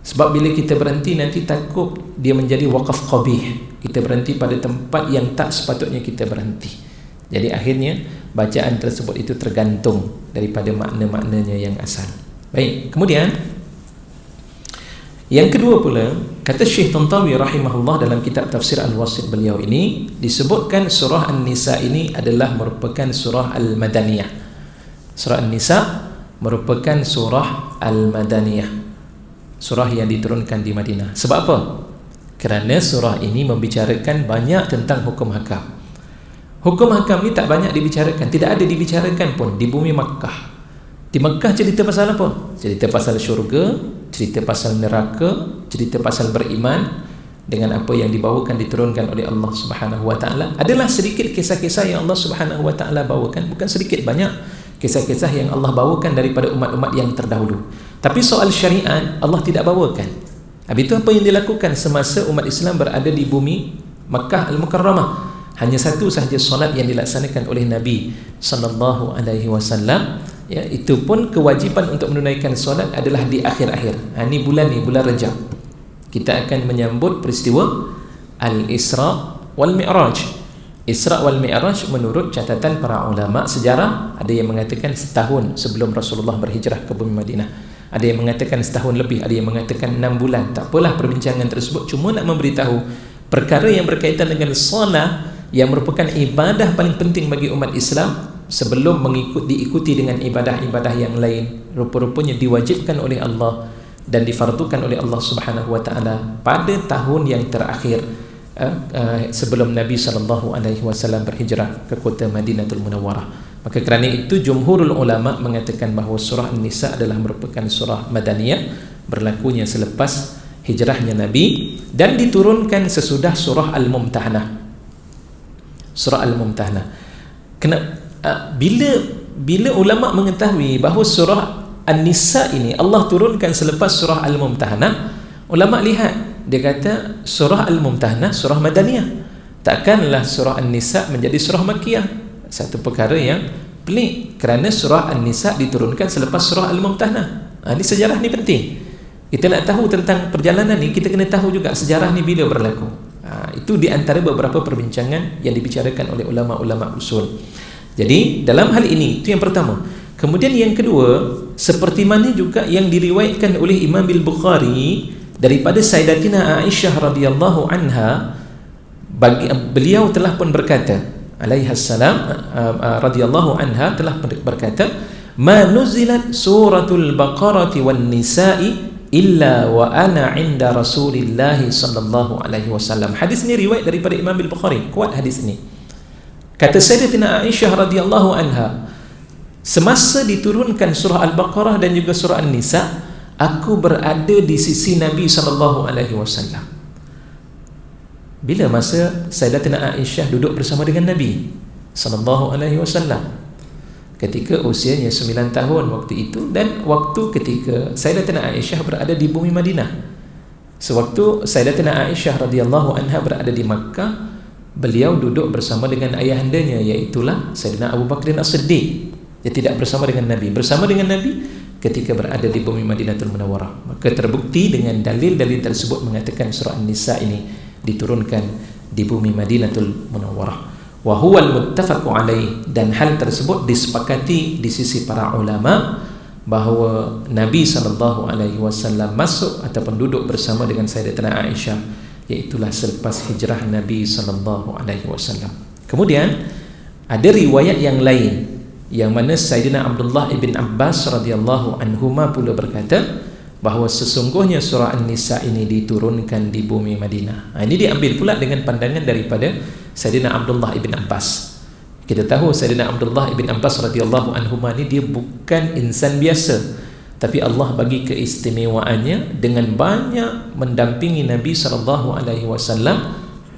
Sebab bila kita berhenti nanti takut dia menjadi waqaf qabih. Kita berhenti pada tempat yang tak sepatutnya kita berhenti. Jadi akhirnya bacaan tersebut itu tergantung daripada makna-maknanya yang asal. Baik, kemudian yang kedua pula, kata Syekh Tantawi rahimahullah dalam kitab tafsir Al-Wasit beliau ini, disebutkan surah An-Nisa ini adalah merupakan surah Al-Madaniyah. Surah An-Nisa merupakan surah Al-Madaniyah, surah yang diturunkan di Madinah. Sebab apa? Kerana surah ini membicarakan banyak tentang hukum hakam. Hukum hakam ni tak banyak dibicarakan, tidak ada dibicarakan pun di bumi Makkah. Di Makkah cerita pasal apa? Cerita pasal syurga, cerita pasal neraka, cerita pasal beriman dengan apa yang dibawakan, diturunkan oleh Allah Subhanahu wa taala. Adalah sedikit kisah-kisah yang Allah Subhanahu wa taala bawakan, bukan sedikit, banyak kisah-kisah yang Allah bawakan daripada umat-umat yang terdahulu. Tapi soal syariat Allah tidak bawakan. Habis itu apa yang dilakukan semasa umat Islam berada di bumi Makkah Al-Mukarramah? Hanya satu sahaja solat yang dilaksanakan oleh Nabi sallallahu alaihi wasallam Ya, itu pun kewajipan untuk menunaikan solat adalah di akhir-akhir. Ini bulan Rajab. Kita akan menyambut peristiwa Al-Isra wal Mi'raj. Isra wal Mi'raj menurut catatan para ulama sejarah, ada yang mengatakan setahun sebelum Rasulullah berhijrah ke bumi Madinah. Ada yang mengatakan setahun lebih, ada yang mengatakan 6 bulan. Tak apalah perbincangan tersebut, cuma nak memberitahu perkara yang berkaitan dengan solat yang merupakan ibadah paling penting bagi umat Islam sebelum diikuti dengan ibadah-ibadah yang lain, rupa-rupanya diwajibkan oleh Allah dan difardukan oleh Allah Subhanahu wa taala pada tahun yang terakhir sebelum Nabi SAW berhijrah ke kota Madinatul Munawwarah. Maka kerana itu jumhurul ulama mengatakan bahawa surah An-Nisa adalah merupakan surah madaniyah, berlakunya selepas hijrahnya Nabi dan diturunkan sesudah surah Al-Mumtahanah. Surah Al-Mumtahanah. Bila ulama mengetahui bahawa surah An-Nisa ini Allah turunkan selepas surah Al-Mumtahanah, ulama lihat, dia kata surah Al-Mumtahanah surah madaniyah, takkanlah surah An-Nisa menjadi surah Makkiyah. Satu perkara yang pelik, kerana surah An-Nisa diturunkan selepas surah Al-Mumtahanah. Ini sejarah ni penting. Kita nak tahu tentang perjalanan ni, kita kena tahu juga sejarah ni bila berlaku. Itu di antara beberapa perbincangan yang dibicarakan oleh ulama-ulama usul. Jadi dalam hal ini, itu yang pertama. Kemudian yang kedua, seperti mana juga yang diriwayatkan oleh Imam Al-Bukhari daripada Sayyidatina Aisyah radhiyallahu anha, beliau telah pun berkata, alaihassalam, radhiyallahu anha telah berkata, ma nuzilat suratul Baqarah wan Nisa'i illa wa ana 'inda Rasulillah sallallahu alaihi wasallam. Hadis ini riwayat daripada Imam Al-Bukhari, kuat hadis ini. Kata Sayyidatina Aisyah radhiyallahu anha, semasa diturunkan surah Al-Baqarah dan juga surah An-Nisa, aku berada di sisi Nabi sallallahu alaihi wasallam. Bila masa Sayyidatina Aisyah duduk bersama dengan Nabi sallallahu alaihi wasallam? Ketika usianya 9 tahun waktu itu, dan waktu ketika Sayyidatina Aisyah berada di bumi Madinah. Sewaktu Sayyidatina Aisyah radhiyallahu anha berada di Makkah, beliau duduk bersama dengan ayahandanya, iaitulah Sayyidina Abu Bakr As-Siddiq. Dia tidak bersama dengan Nabi. Bersama dengan Nabi ketika berada di bumi Madinatul Munawwarah. Maka terbukti dengan dalil-dalil tersebut mengatakan surah An-Nisa ini diturunkan di bumi Madinatul Munawwarah. Wa huwal muttafaqu alaih, dan hal tersebut disepakati di sisi para ulama bahawa Nabi SAW masuk ataupun duduk bersama dengan Sayyidatina Aisyah, iaitulah selepas hijrah Nabi SAW. Kemudian ada riwayat yang lain yang mana Sayyidina Abdullah ibn Abbas radhiyallahu anhuma pula berkata bahawa sesungguhnya surah An-Nisa ini diturunkan di bumi Madinah. Ini diambil pula dengan pandangan daripada Sayyidina Abdullah ibn Abbas. Kita tahu Sayyidina Abdullah ibn Abbas radhiyallahu anhuma ni dia bukan insan biasa, tapi Allah bagi keistimewaannya dengan banyak mendampingi Nabi SAW.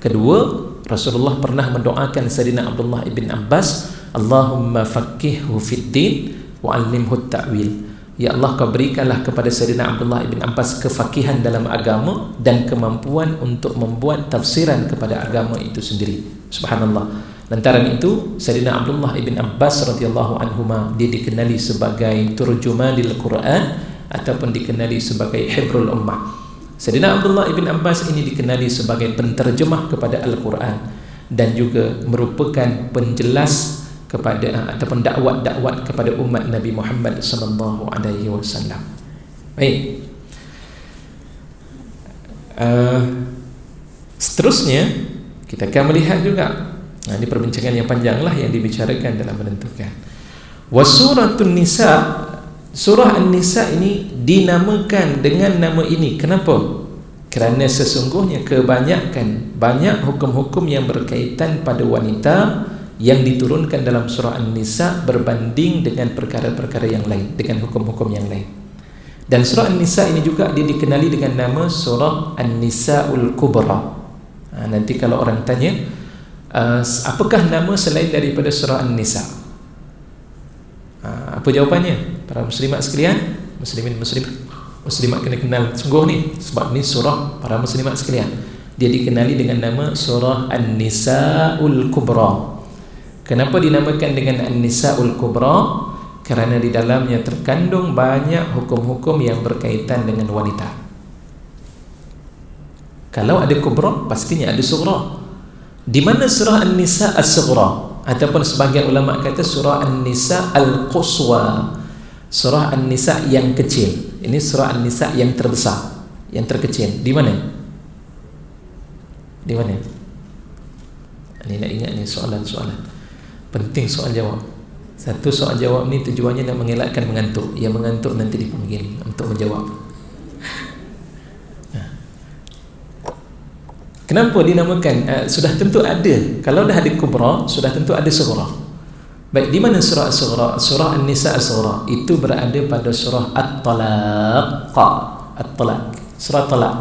Kedua, Rasulullah pernah mendoakan Sayyidina Abdullah ibn Abbas, Allahumma faqqihhu fid-din wa 'allimhu at-ta'wil. Ya Allah, kau berikanlah kepada Sayyidina Abdullah ibn Abbas kefakihan dalam agama dan kemampuan untuk membuat tafsiran kepada agama itu sendiri. Subhanallah. Lantaran itu Sayyidina Abdullah ibn Abbas radhiyallahu anhuma, dia dikenali sebagai turjumanil Quran ataupun dikenali sebagai hibrul ummah. Sayyidina Abdullah ibn Abbas ini dikenali sebagai penterjemah kepada Al-Quran dan juga merupakan penjelas kepada ataupun dakwat-dakwat kepada umat Nabi Muhammad sallallahu alaihi wasallam. Baik. Seterusnya kita akan melihat juga, ini perbincangan yang panjanglah yang dibicarakan dalam menentukan. Wasuratun Nisa, surah An-Nisa ini dinamakan dengan nama ini. Kenapa? Kerana sesungguhnya banyak hukum-hukum yang berkaitan pada wanita yang diturunkan dalam surah An-Nisa berbanding dengan perkara-perkara yang lain, dengan hukum-hukum yang lain. Dan surah An-Nisa ini juga dia dikenali dengan nama surah An-Nisa'ul Kubra. Nanti kalau orang tanya, apakah nama selain daripada surah An-Nisa? Apa jawapannya? Para muslimat sekalian, muslimat kena kenal sungguh ni, sebab ni surah para muslimat sekalian. Dia dikenali dengan nama surah An-Nisa'ul Kubra. Kenapa dinamakan dengan An-Nisa'ul Kubra? kerana di dalamnya terkandung banyak hukum-hukum yang berkaitan dengan wanita. Kalau ada kubra, pastinya ada sughra. Di mana surah An-Nisa as-Sughra, ataupun sebagian ulama kata surah An-Nisa al-Quswa, surah An-Nisa yang kecil. Ini surah An-Nisa yang terbesar, yang terkecil. Di mana? Di mana? Ini nak ingat ni soalan-soalan penting, soal jawab. Satu soal jawab ni tujuannya nak mengelakkan mengantuk. Yang mengantuk nanti dipanggil untuk menjawab. Kenapa dinamakan? Sudah tentu ada. Kalau dah ada kubra, sudah tentu ada sughra. Baik, di mana surah as-Sughra? Surah An-Nisa as-Sughra itu berada pada surah At-Talaq. At-Talaq, surah Talaq.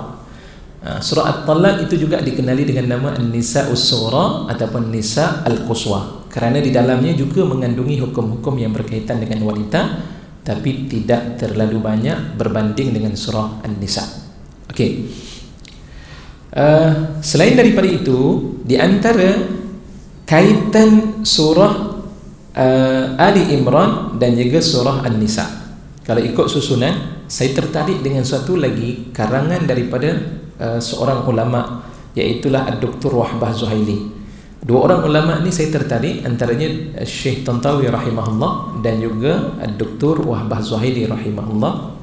Surah At-Talaq itu juga dikenali dengan nama An-Nisa as-Sughra ataupun Nisa al-Quswa, kerana di dalamnya juga mengandungi hukum-hukum yang berkaitan dengan wanita, tapi tidak terlalu banyak berbanding dengan surah An-Nisa. Okey. Selain daripada itu, di antara kaitan surah Ali Imran dan juga surah An-Nisa, kalau ikut susunan, saya tertarik dengan satu lagi karangan daripada seorang ulama, iaitulah Dr. Wahbah Zuhaili. Dua orang ulama ni saya tertarik, antaranya Syekh Tantawi rahimahullah dan juga Dr. Wahbah Zuhaili rahimahullah,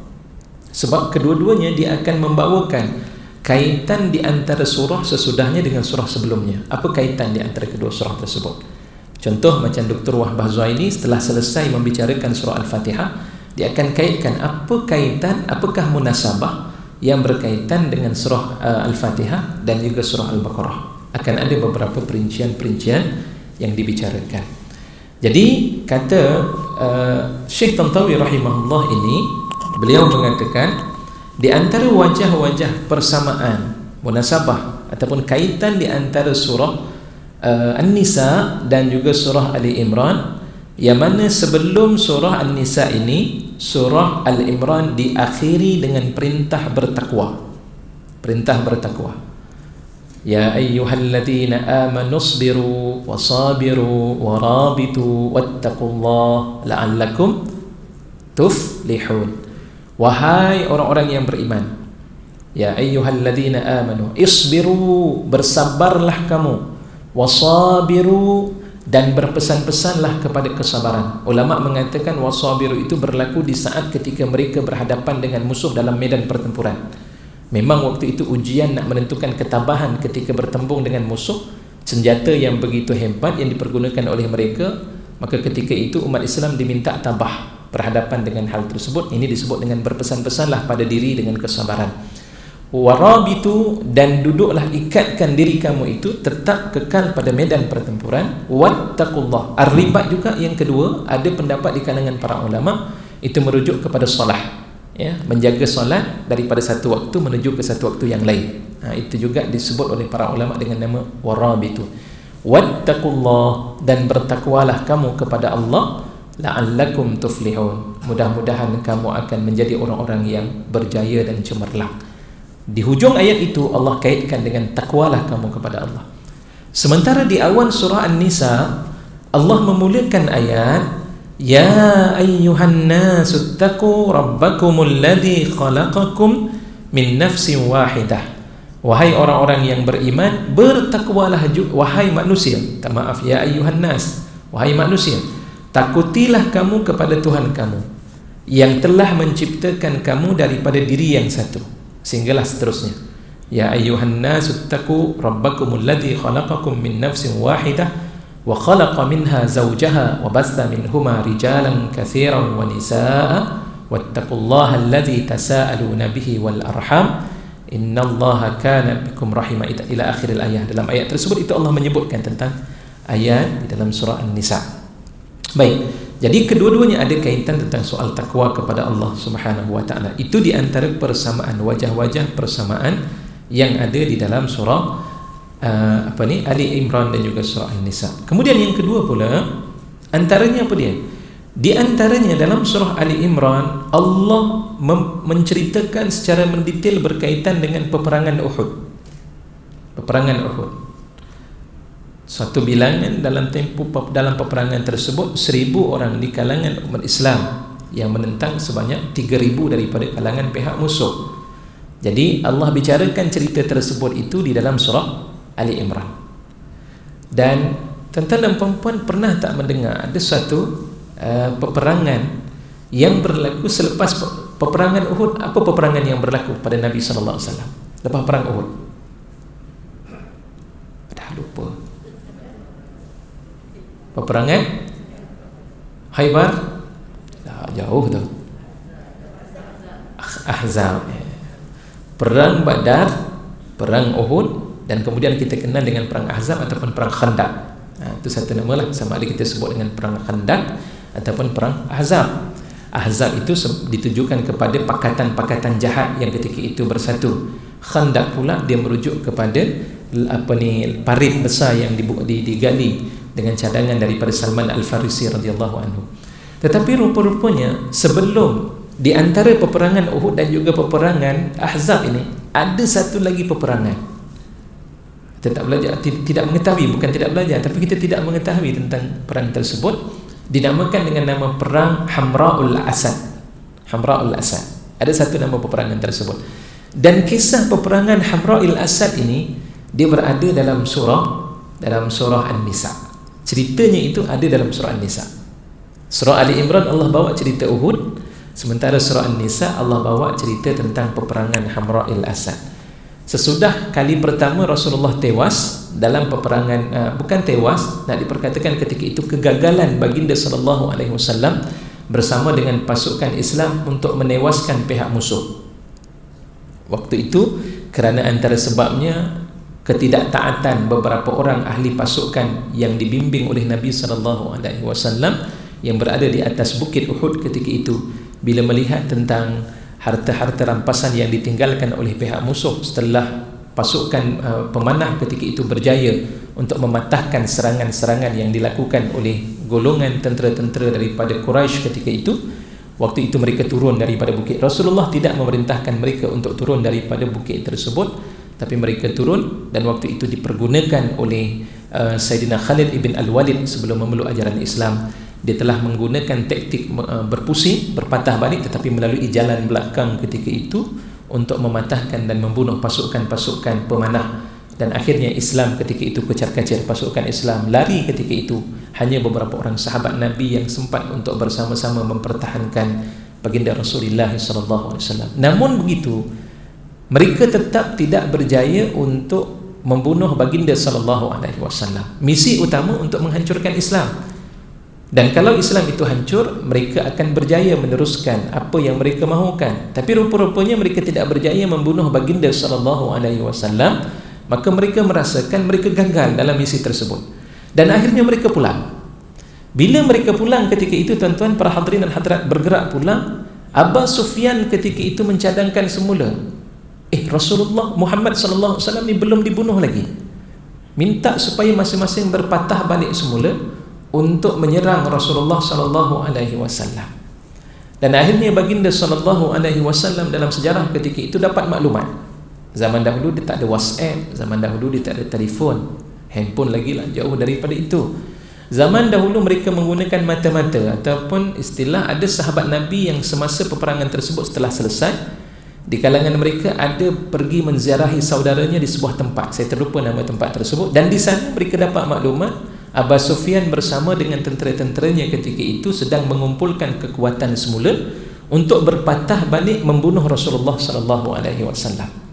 sebab kedua-duanya dia akan membawakan kaitan di antara surah sesudahnya dengan surah sebelumnya. Apa kaitan di antara kedua surah tersebut? Contoh macam Dr. Wahbah Zuhaili setelah selesai membicarakan surah Al-Fatihah, dia akan kaitkan apa kaitan, apakah munasabah yang berkaitan dengan surah Al-Fatihah dan juga surah Al-Baqarah. Akan ada beberapa perincian-perincian yang dibicarakan. Jadi kata Syekh Tantawi rahimahullah ini, beliau mengatakan di antara wajah-wajah persamaan, munasabah ataupun kaitan di antara surah An-Nisa dan juga surah Ali Imran, yang mana sebelum surah An-Nisa ini, surah Al-Imran diakhiri dengan perintah bertakwa. Perintah bertakwa. Ya ayyuhalladzina amanu isbiru wasabiru warabitu wattaqullaha la'allakum tuflihun. Wahai orang-orang yang beriman, ya ayyuhalladzina amanu isbiru, bersabarlah kamu, wasabiru, dan berpesan-pesanlah kepada kesabaran. Ulama mengatakan wasabiru itu berlaku di saat ketika mereka berhadapan dengan musuh dalam medan pertempuran. Memang waktu itu ujian nak menentukan ketabahan ketika bertembung dengan musuh, senjata yang begitu hebat yang dipergunakan oleh mereka. Maka ketika itu umat Islam diminta tabah berhadapan dengan hal tersebut. Ini disebut dengan berpesan-pesanlah pada diri dengan kesabaran. Warabitu, dan duduklah ikatkan diri kamu itu tetap kekal pada medan pertempuran. Wattaqullah. Ar-ribat juga yang kedua, ada pendapat di kalangan para ulama, itu merujuk kepada solat, ya, menjaga solat daripada satu waktu menuju ke satu waktu yang lain. Itu juga disebut oleh para ulama dengan nama warabitu. Wattaqullah, dan bertakwalah kamu kepada Allah, la'allakum tuflihun, mudah-mudahan kamu akan menjadi orang-orang yang berjaya dan cemerlang. Di hujung ayat itu Allah kaitkan dengan takwalah kamu kepada Allah. Sementara di awal surah An-Nisa Allah memulakan ayat ya ayyuhan nasu taqu rabbakumul ladzi khalaqakum min nafsin wahidah. Wahai orang-orang yang beriman, bertakwalah wahai manusia. Maaf, ya ayyuhan nas, wahai manusia, takutilah kamu kepada Tuhan kamu yang telah menciptakan kamu daripada diri yang satu. Sehinggalah seterusnya. Ya ayyuhan nasu taqu rabbakumul ladzi khalaqakum min nafsin wahidah wa khalaqa minha zawjaha wa basta minhuma rijalan katsiran wa nisaa wattaqullaha alladzi tasaaluna bihi wal arham innallaha kana bikum rahima, ila akhir ayat. Dalam ayat tersebut itu Allah menyebutkan tentang ayat di dalam surah An-Nisa. Baik, jadi kedua-duanya ada kaitan tentang soal takwa kepada Allah Subhanahu wa taala. Itu di antara persamaan, wajah-wajah persamaan yang ada di dalam surah Ali Imran dan juga surah An-Nisa. Kemudian yang kedua pula, antaranya apa dia? Di antaranya dalam surah Ali Imran Allah menceritakan secara mendetail berkaitan dengan peperangan Uhud. Peperangan Uhud. suatu bilangan dalam peperangan tersebut 1,000 orang di kalangan umat Islam yang menentang sebanyak 3,000 daripada kalangan pihak musuh. Jadi Allah bicarakan cerita tersebut itu di dalam surah Ali Imran. Dan tuan-tuan dan puan-puan pernah tak mendengar ada suatu peperangan yang berlaku selepas peperangan Uhud? Apa peperangan yang berlaku pada Nabi sallallahu alaihi wasallam lepas perang Uhud? Dah lupa. Peperangan Khaybar, jauh tu. Ahzab, perang Badar, perang Uhud, dan kemudian kita kenal dengan perang Ahzab ataupun perang Khandaq. Itu satu nama lah, sama ada kita sebut dengan perang Khandaq ataupun perang Ahzab. Ahzab itu ditujukan kepada pakatan-pakatan jahat yang ketika itu bersatu. Khandaq pula dia merujuk kepada parit besar yang digali dengan cadangan daripada Salman Al-Farisi radhiyallahu anhu. Tetapi rupa-rupanya sebelum di antara peperangan Uhud dan juga peperangan Ahzab ini ada satu lagi peperangan. Kita tak belajar, tidak mengetahui, bukan tidak belajar, tapi kita tidak mengetahui tentang perang tersebut. Dinamakan dengan nama perang Hamra'ul Asad. Hamra'ul Asad. Ada satu nama peperangan tersebut. Dan kisah peperangan Hamra'ul Asad ini dia berada dalam surah An-Nisa. Ceritanya itu ada dalam surah An-Nisa. Surah Ali Imran Allah bawa cerita Uhud, sementara surah An-Nisa Allah bawa cerita tentang peperangan Hamra'ul Asad. Sesudah kali pertama Rasulullah tewas dalam peperangan, bukan tewas, nak diperkatakan ketika itu kegagalan baginda sallallahu alaihi wasallam bersama dengan pasukan Islam untuk menewaskan pihak musuh. Waktu itu kerana antara sebabnya ketidaktaatan beberapa orang ahli pasukan yang dibimbing oleh Nabi sallallahu alaihi wasallam yang berada di atas bukit Uhud ketika itu, bila melihat tentang harta-harta rampasan yang ditinggalkan oleh pihak musuh setelah pasukan pemanah ketika itu berjaya untuk mematahkan serangan-serangan yang dilakukan oleh golongan tentera-tentera daripada Quraisy ketika itu. Waktu itu mereka turun daripada bukit. Rasulullah tidak memerintahkan mereka untuk turun daripada bukit tersebut, tapi mereka turun, dan waktu itu dipergunakan oleh Sayyidina Khalid ibn Al-Walid sebelum memeluk ajaran Islam. Dia telah menggunakan taktik berpusing, berpatah balik, tetapi melalui jalan belakang ketika itu untuk mematahkan dan membunuh pasukan-pasukan pemanah. Dan akhirnya Islam ketika itu kecar-kacir, pasukan Islam lari ketika itu. Hanya beberapa orang sahabat Nabi yang sempat untuk bersama-sama mempertahankan baginda Rasulullah SAW. Namun begitu, mereka tetap tidak berjaya untuk membunuh baginda SAW. Misi utama untuk menghancurkan Islam. Dan kalau Islam itu hancur, mereka akan berjaya meneruskan apa yang mereka mahukan. Tapi rupa-rupanya mereka tidak berjaya membunuh baginda SAW. Maka mereka merasakan mereka gagal dalam misi tersebut. Dan akhirnya mereka pulang. Bila mereka pulang ketika itu, tuan-tuan, para hadirin dan hadirat, bergerak pulang, Abu Sufyan ketika itu mencadangkan semula, Rasulullah Muhammad SAW ni belum dibunuh lagi. Minta supaya masing-masing berpatah balik semula untuk menyerang Rasulullah SAW. Dan akhirnya baginda SAW dalam sejarah ketika itu dapat maklumat. Zaman dahulu dia tak ada WhatsApp, zaman dahulu dia tak ada telefon, handphone lagi lah, jauh daripada itu. Zaman dahulu mereka menggunakan mata-mata, ataupun istilah, ada sahabat Nabi yang semasa peperangan tersebut setelah selesai, di kalangan mereka ada pergi menziarahi saudaranya di sebuah tempat, saya terlupa nama tempat tersebut, dan di sana mereka dapat maklumat Abu Sufyan bersama dengan tentera-tenteranya ketika itu sedang mengumpulkan kekuatan semula untuk berpatah balik membunuh Rasulullah SAW.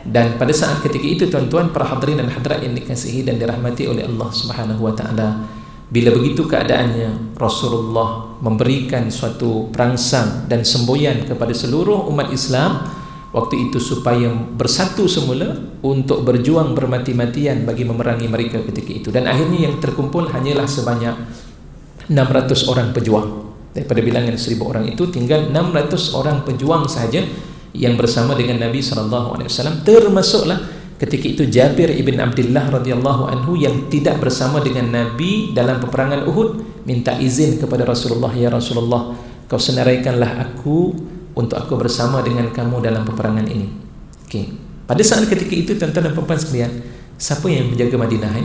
Dan pada saat ketika itu, tuan-tuan, para hadirin dan hadirat yang dikasihi dan dirahmati oleh Allah Subhanahu wa taala, bila begitu keadaannya, Rasulullah memberikan suatu perangsang dan semboyan kepada seluruh umat Islam waktu itu supaya bersatu semula untuk berjuang bermati-matian bagi memerangi mereka ketika itu. Dan akhirnya yang terkumpul hanyalah sebanyak 600 orang pejuang. Daripada bilangan 1000 orang itu tinggal 600 orang pejuang sahaja yang bersama dengan Nabi SAW. Termasuklah ketika itu Jabir ibn Abdullah radhiyallahu anhu yang tidak bersama dengan Nabi dalam peperangan Uhud, minta izin kepada Rasulullah, ya Rasulullah, kau senaraikanlah aku untuk aku bersama dengan kamu dalam peperangan ini. Okey. Pada saat ketika itu, tuan-tuan dan puan-puan sekalian, siapa yang menjaga Madinah?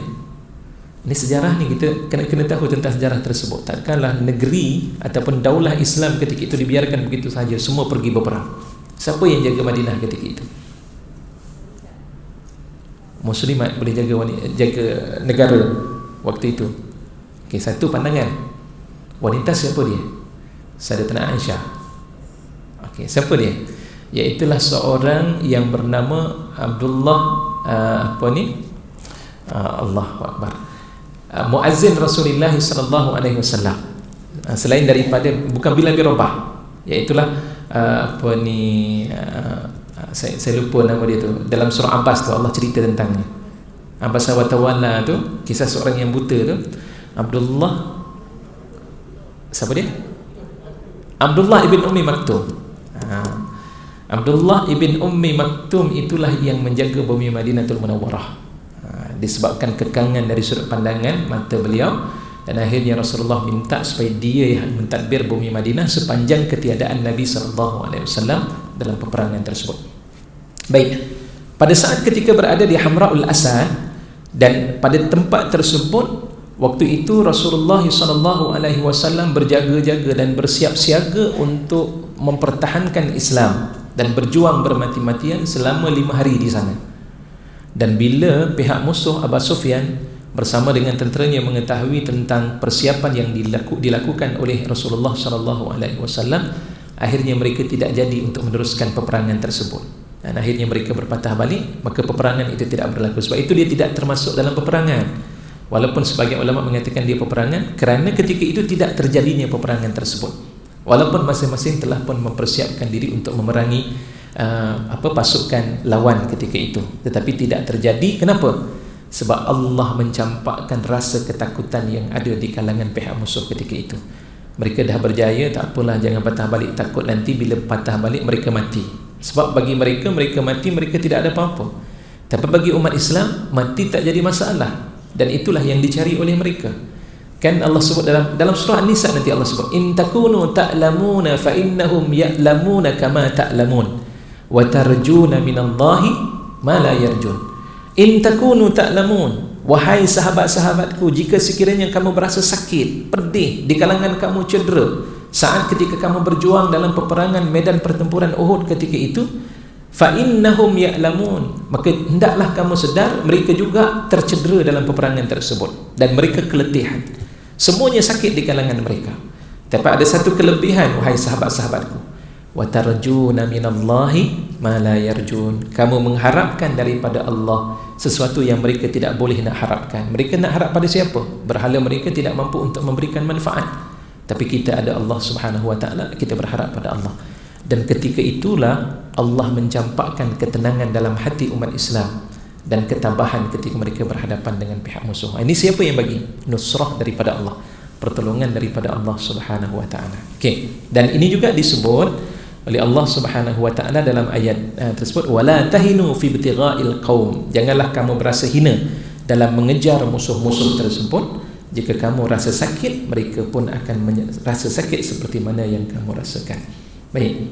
Ini sejarah ni kita kena tahu tentang sejarah tersebut. Takkanlah negeri ataupun daulah Islam ketika itu dibiarkan begitu saja, semua pergi berperang. Siapa yang jaga Madinah ketika itu? Muslimat boleh jaga negara waktu itu. Okey, satu pandangan. Wanita siapa dia? Sayyidatina Aisyah. Okey, siapa dia? Iaitulah seorang yang bernama Abdullah Allahu Akbar. Muazzin Rasulullah sallallahu alaihi wasallam. Selain daripada bukan Bilal bin Rabah, iaitulah saya lupa nama dia tu. Dalam surah Abbas tu Allah cerita tentangnya. Abbas wa tawalla tu, kisah seorang yang buta tu. Abdullah, siapa dia? Abdullah ibn Ummi Maktum. Abdullah ibn Ummi Maktum itulah yang menjaga bumi Madinatul Munawwarah. Disebabkan kekangan dari sudut pandangan mata beliau, dan akhirnya Rasulullah minta supaya dia yang mentadbir bumi Madinah sepanjang ketiadaan Nabi SAW dalam peperangan tersebut. Baik, pada saat ketika berada di Hamra'ul Asad, dan pada tempat tersebut waktu itu Rasulullah SAW berjaga-jaga dan bersiap siaga untuk mempertahankan Islam dan berjuang bermati-matian selama 5 hari di sana. Dan bila pihak musuh Abu Sufyan bersama dengan tenteranya mengetahui tentang persiapan yang dilakukan oleh Rasulullah SAW, akhirnya mereka tidak jadi untuk meneruskan peperangan tersebut, dan akhirnya mereka berpatah balik. Maka peperangan itu tidak berlaku. Sebab itu dia tidak termasuk dalam peperangan, walaupun sebagian ulama mengatakan dia peperangan, kerana ketika itu tidak terjadinya peperangan tersebut, walaupun masing-masing telah pun mempersiapkan diri untuk memerangi pasukan lawan ketika itu, tetapi tidak terjadi. Kenapa? Sebab Allah mencampakkan rasa ketakutan yang ada di kalangan pihak musuh ketika itu. Mereka dah berjaya, tak apalah, jangan patah balik, takut nanti bila patah balik mereka mati. Sebab bagi mereka mati, mereka tidak ada apa-apa. Tapi bagi umat Islam, mati tak jadi masalah, dan itulah yang dicari oleh mereka. Kan Allah sebut dalam surah An-Nisa, nanti Allah sebut, in takunu ta'lamuna fa innahum ya'lamuna kama ta'lamun wa tarjuna minallahi ma la yarjun. In takunu ta'lamun, wahai sahabat-sahabatku, jika sekiranya kamu berasa sakit, pedih, di kalangan kamu cedera saat ketika kamu berjuang dalam peperangan medan pertempuran Uhud ketika itu, fa innahum ya'lamun, maka hendaklah kamu sedar mereka juga tercedera dalam peperangan tersebut dan mereka keletihan. Semuanya sakit di kalangan mereka, tapi ada satu kelebihan, wahai sahabat-sahabatku, wa tarjuna minallahi ma la yarjun, kamu mengharapkan daripada Allah sesuatu yang mereka tidak boleh nak harapkan. Mereka nak harap pada siapa? Berhala mereka tidak mampu untuk memberikan manfaat, tapi kita ada Allah Subhanahu wa taala, kita berharap pada Allah. Dan ketika itulah Allah mencampakkan ketenangan dalam hati umat Islam dan ketabahan ketika mereka berhadapan dengan pihak musuh. Ini siapa yang bagi? Nusrah daripada Allah, pertolongan daripada Allah Subhanahu wa taala. Okey, dan ini juga disebut oleh Allah Subhanahu wa taala dalam ayat tersebut, wala tahinu fi ibtigha'il qaum, janganlah kamu berasa hina dalam mengejar musuh-musuh tersebut. Jika kamu rasa sakit, mereka pun akan rasa sakit seperti mana yang kamu rasakan. Baik,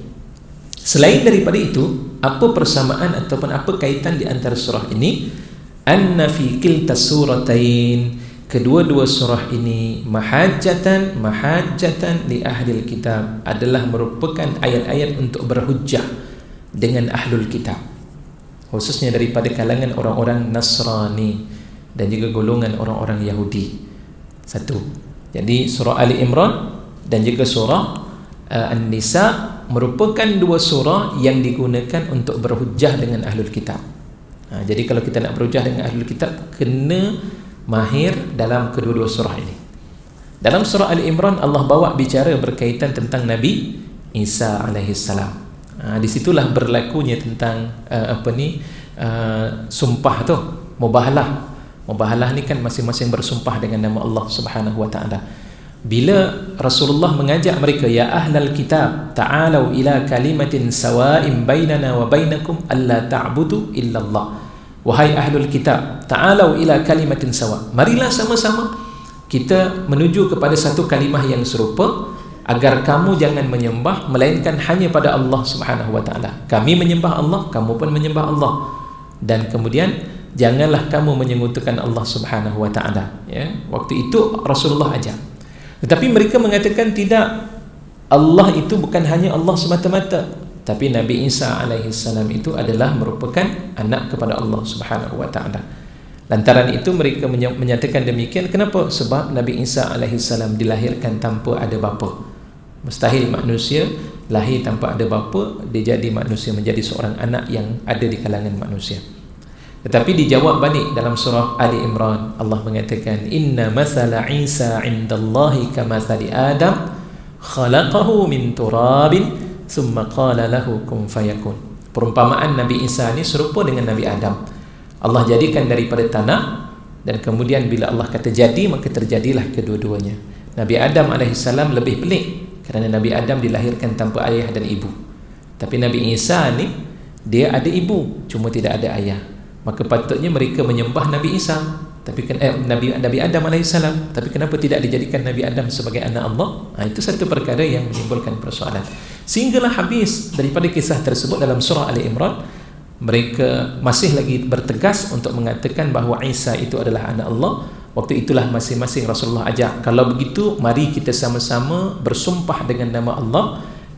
selain daripada itu, apa persamaan ataupun apa kaitan di antara surah ini? Anna fi kiltas suratain, kedua-dua surah ini mahajjatan li ahlil kitab, adalah merupakan ayat-ayat untuk berhujjah dengan ahlul kitab, khususnya daripada kalangan orang-orang Nasrani dan juga golongan orang-orang Yahudi. Satu. Jadi surah Ali Imran dan juga surah An-Nisa merupakan dua surah yang digunakan untuk berhujjah dengan ahlul kitab. Jadi kalau kita nak berhujjah dengan ahlul kitab, kena mahir dalam kedua-dua surah ini. Dalam surah Ali Imran Allah bawa bicara berkaitan tentang Nabi Isa alaihissalam. Di situlah berlakunya tentang sumpah tu, mubahalah. Mubahalah ni kan masing-masing bersumpah dengan nama Allah Subhanahu wa taala. Bila Rasulullah mengajak mereka, ya ahlal kitab ta'alu ila kalimatin sawa'in bainana wa bainakum alla ta'budu illallah. Wahai ahlul kitab, ta'alu ila kalimatin sawa', marilah sama-sama kita menuju kepada satu kalimah yang serupa, agar kamu jangan menyembah melainkan hanya pada Allah Subhanahu wa taala. Kami menyembah Allah, kamu pun menyembah Allah. Dan kemudian janganlah kamu menyekutukan Allah Subhanahu wa taala, ya. Waktu itu Rasulullah ajar. Tetapi mereka mengatakan tidak, Allah itu bukan hanya Allah semata-mata, tapi Nabi Isa alaihi salam itu adalah merupakan anak kepada Allah Subhanahu wa taala. Lantaran itu mereka menyatakan demikian. Kenapa? Sebab Nabi Isa alaihi salam dilahirkan tanpa ada bapa. Mustahil manusia lahir tanpa ada bapa, dia jadi manusia, menjadi seorang anak yang ada di kalangan manusia. Tetapi dijawab balik dalam surah Ali Imran, Allah mengatakan inna mathala Isa 'indallahi kamathali Adam khalaqahu min turabin thumma qala lahu kun fayakun. Perumpamaan Nabi Isa ni serupa dengan Nabi Adam. Allah jadikan daripada tanah, dan kemudian bila Allah kata jadi, maka terjadilah kedua-duanya. Nabi Adam AS lebih pelik, kerana Nabi Adam dilahirkan tanpa ayah dan ibu. Tapi Nabi Isa ni, dia ada ibu, cuma tidak ada ayah. Maka patutnya mereka menyembah Nabi Isa, tapi Nabi Adam AS. Tapi kenapa tidak dijadikan Nabi Adam sebagai anak Allah? Itu satu perkara yang menimbulkan persoalan. Sehinggalah habis daripada kisah tersebut dalam surah Ali Imran, mereka masih lagi bertegas untuk mengatakan bahawa Isa itu adalah anak Allah. Waktu itulah masing-masing Rasulullah ajak, kalau begitu mari kita sama-sama bersumpah dengan nama Allah,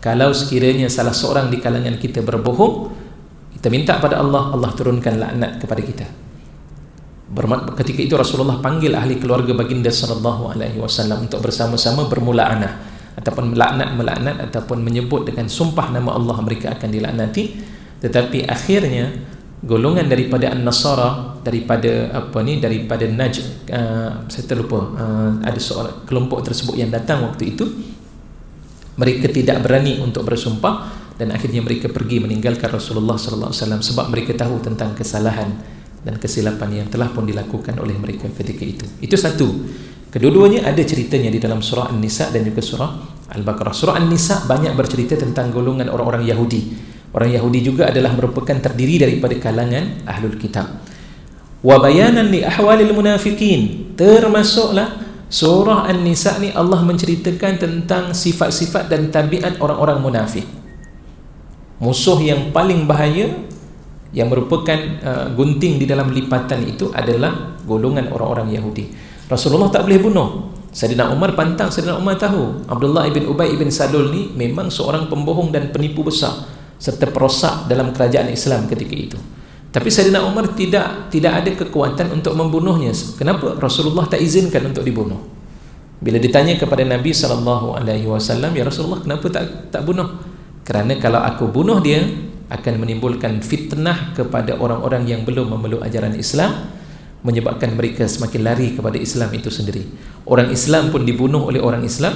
kalau sekiranya salah seorang di kalangan kita berbohong, kita minta pada Allah, Allah turunkan laknat kepada kita. Ketika itu Rasulullah panggil ahli keluarga baginda sallallahu alaihi wasallam untuk bersama-sama bermula'anah ataupun melaknat ataupun menyebut dengan sumpah nama Allah mereka akan dilaknati. Tetapi akhirnya golongan daripada An-Nasara, daripada Najd, saya terlupa, ada seorang kelompok tersebut yang datang waktu itu, mereka tidak berani untuk bersumpah, dan akhirnya mereka pergi meninggalkan Rasulullah sallallahu alaihi wasallam sebab mereka tahu tentang kesalahan dan kesilapan yang telah pun dilakukan oleh mereka ketika itu. Itu satu. Kedua-duanya ada ceritanya di dalam surah An-Nisa dan juga surah Al-Baqarah. Surah An-Nisa banyak bercerita tentang golongan orang-orang Yahudi. Orang Yahudi juga adalah merupakan terdiri daripada kalangan Ahlul Kitab. Wa bayanan li ahwalil munafiqin, termasuklah surah An-Nisa ni Allah menceritakan tentang sifat-sifat dan tabiat orang-orang munafik. Musuh yang paling bahaya, yang merupakan gunting di dalam lipatan itu adalah golongan orang-orang Yahudi. Rasulullah tak boleh bunuh. Sayyidina Umar pantang, Sayyidina Umar tahu Abdullah ibn Ubay ibn Salul ni memang seorang pembohong dan penipu besar serta perosak dalam kerajaan Islam ketika itu. Tapi Sayyidina Umar tidak ada kekuatan untuk membunuhnya. Kenapa? Rasulullah tak izinkan untuk dibunuh. Bila ditanya kepada Nabi SAW, ya Rasulullah, kenapa tak bunuh? Kerana kalau aku bunuh dia, akan menimbulkan fitnah kepada orang-orang yang belum memeluk ajaran Islam, menyebabkan mereka semakin lari kepada Islam itu sendiri. Orang Islam pun dibunuh oleh orang Islam,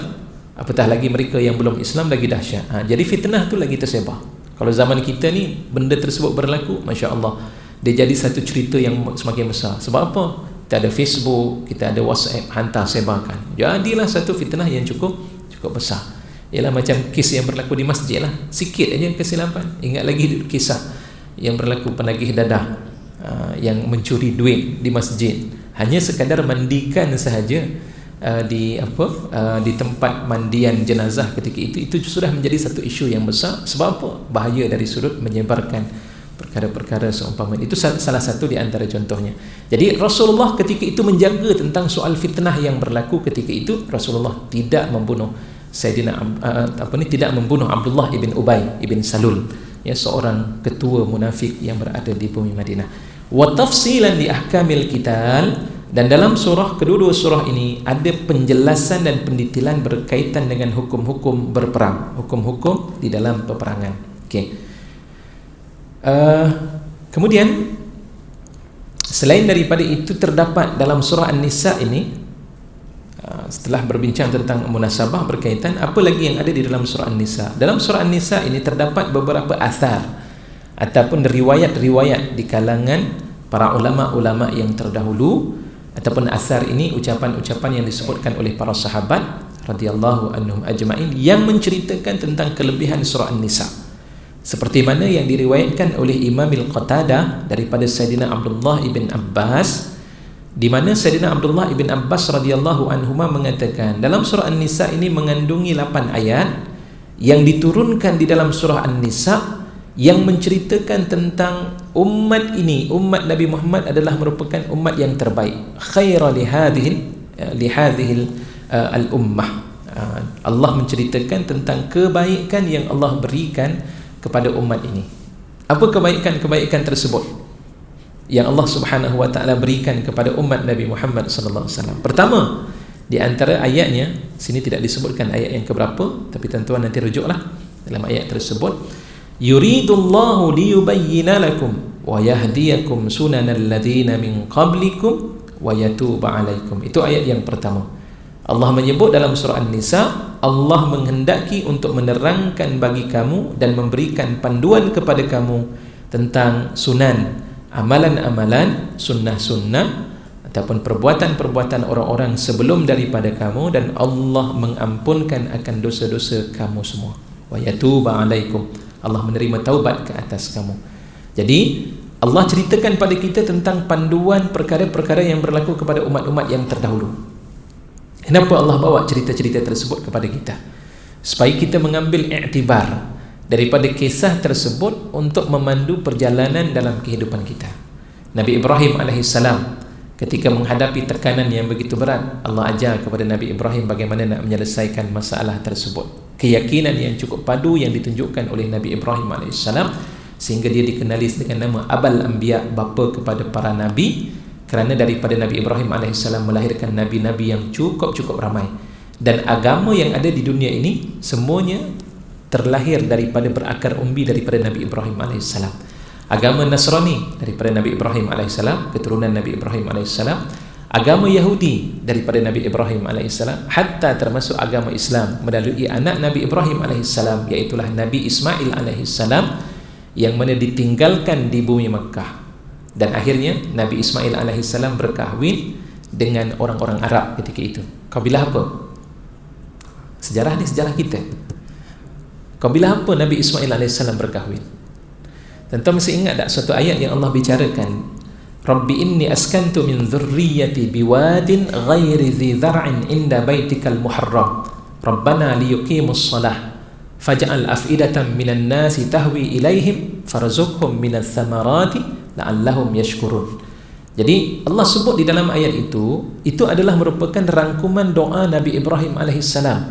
apatah lagi mereka yang belum Islam, lagi dahsyat. Jadi fitnah tu lagi tersebar. Kalau zaman kita ni benda tersebut berlaku, Masya Allah, dia jadi satu cerita yang semakin besar. Sebab apa? Kita ada Facebook, kita ada WhatsApp, hantar sebarkan. Jadilah satu fitnah yang cukup besar. Ialah macam kes yang berlaku di masjid lah. Sikit aja kesilapan. Ingat lagi kisah yang berlaku penagih dadah yang mencuri duit di masjid, hanya sekadar mandikan sahaja di tempat mandian jenazah ketika itu sudah menjadi satu isu yang besar. Sebab apa? Bahaya dari sudut menyebarkan perkara-perkara seumpama itu. Salah satu di antara contohnya. Jadi Rasulullah ketika itu menjaga tentang soal fitnah yang berlaku ketika itu. Rasulullah tidak membunuh tidak membunuh Abdullah ibn Ubay ibn Salul, ya, seorang ketua munafik yang berada di bumi Madinah. Wa tafsilan li ahkamil qital, dan dalam kedua-dua surah ini ada penjelasan dan pendetailan berkaitan dengan hukum-hukum berperang, hukum-hukum di dalam peperangan. Okey. Kemudian selain daripada itu, terdapat dalam surah An-Nisa ini, setelah berbincang tentang munasabah berkaitan, apa lagi yang ada di dalam surah An-Nisa? Dalam surah An-Nisa ini terdapat beberapa athar ataupun riwayat-riwayat di kalangan para ulama-ulama yang terdahulu, ataupun athar ini ucapan-ucapan yang disebutkan oleh para sahabat radhiyallahu anhum ajma'in yang menceritakan tentang kelebihan surah An-Nisa, seperti mana yang diriwayatkan oleh Imam Al-Qatadah daripada Sayyidina Abdullah ibn Abbas, di mana Sayyidina Abdullah ibn Abbas radhiyallahu anhuma mengatakan dalam surah An-Nisa ini mengandungi 8 ayat yang diturunkan di dalam surah An-Nisa yang menceritakan tentang umat ini, umat Nabi Muhammad adalah merupakan umat yang terbaik, khaira li hadhihi al-ummah. Allah menceritakan tentang kebaikan yang Allah berikan kepada umat ini. Apa kebaikan-kebaikan tersebut yang Allah Subhanahu wa taala berikan kepada umat Nabi Muhammad sallallahu alaihi wasallam? Pertama, di antara ayatnya, sini tidak disebutkan ayat yang keberapa, tapi tuan-tuan nanti rujuklah dalam ayat tersebut. Yuridullahu liyubayyina lakum wa yahdiyakum sunanal ladzina min qablikum wa yatuba 'alaikum. Itu ayat yang pertama. Allah menyebut dalam surah An-Nisa, Allah menghendaki untuk menerangkan bagi kamu dan memberikan panduan kepada kamu tentang sunan, amalan-amalan, sunnah-sunnah ataupun perbuatan-perbuatan orang-orang sebelum daripada kamu, dan Allah mengampunkan akan dosa-dosa kamu semua. Wa yatuba 'alaikum. Allah menerima taubat ke atas kamu. Jadi Allah ceritakan pada kita tentang panduan perkara-perkara yang berlaku kepada umat-umat yang terdahulu. Kenapa Allah bawa cerita-cerita tersebut kepada kita? Supaya kita mengambil iktibar daripada kisah tersebut untuk memandu perjalanan dalam kehidupan kita. Nabi Ibrahim alaihissalam ketika menghadapi tekanan yang begitu berat, Allah ajar kepada Nabi Ibrahim bagaimana nak menyelesaikan masalah tersebut. Keyakinan yang cukup padu yang ditunjukkan oleh Nabi Ibrahim AS, sehingga dia dikenali dengan nama Abul Anbiya, bapa kepada para nabi, kerana daripada Nabi Ibrahim AS melahirkan nabi-nabi yang cukup ramai. Dan agama yang ada di dunia ini semuanya terlahir daripada berakar umbi daripada Nabi Ibrahim AS. Agama Nasrani daripada Nabi Ibrahim AS, keturunan Nabi Ibrahim AS. Agama Yahudi daripada Nabi Ibrahim AS, hatta termasuk agama Islam melalui anak Nabi Ibrahim AS, iaitulah Nabi Ismail AS, yang mana ditinggalkan di bumi Makkah. Dan akhirnya Nabi Ismail AS berkahwin dengan orang-orang Arab ketika itu. Kabilah apa? Sejarah ni sejarah kita. Kabilah apa Nabi Ismail AS berkahwin? Tentu masih ingat tak suatu ayat yang Allah bicarakan, Rabbi inni askantu min dhurriyyati biwadin ghairi dhi dhar'in inda baitikal muharram Rabbana liyuqimus salah faj'al af'idatan minan nasi tahwi ilaihim farzuqhum minats thamarati la'allahum yashkurun. Jadi Allah sebut di dalam ayat itu adalah merupakan rangkuman doa Nabi Ibrahim alaihissalam.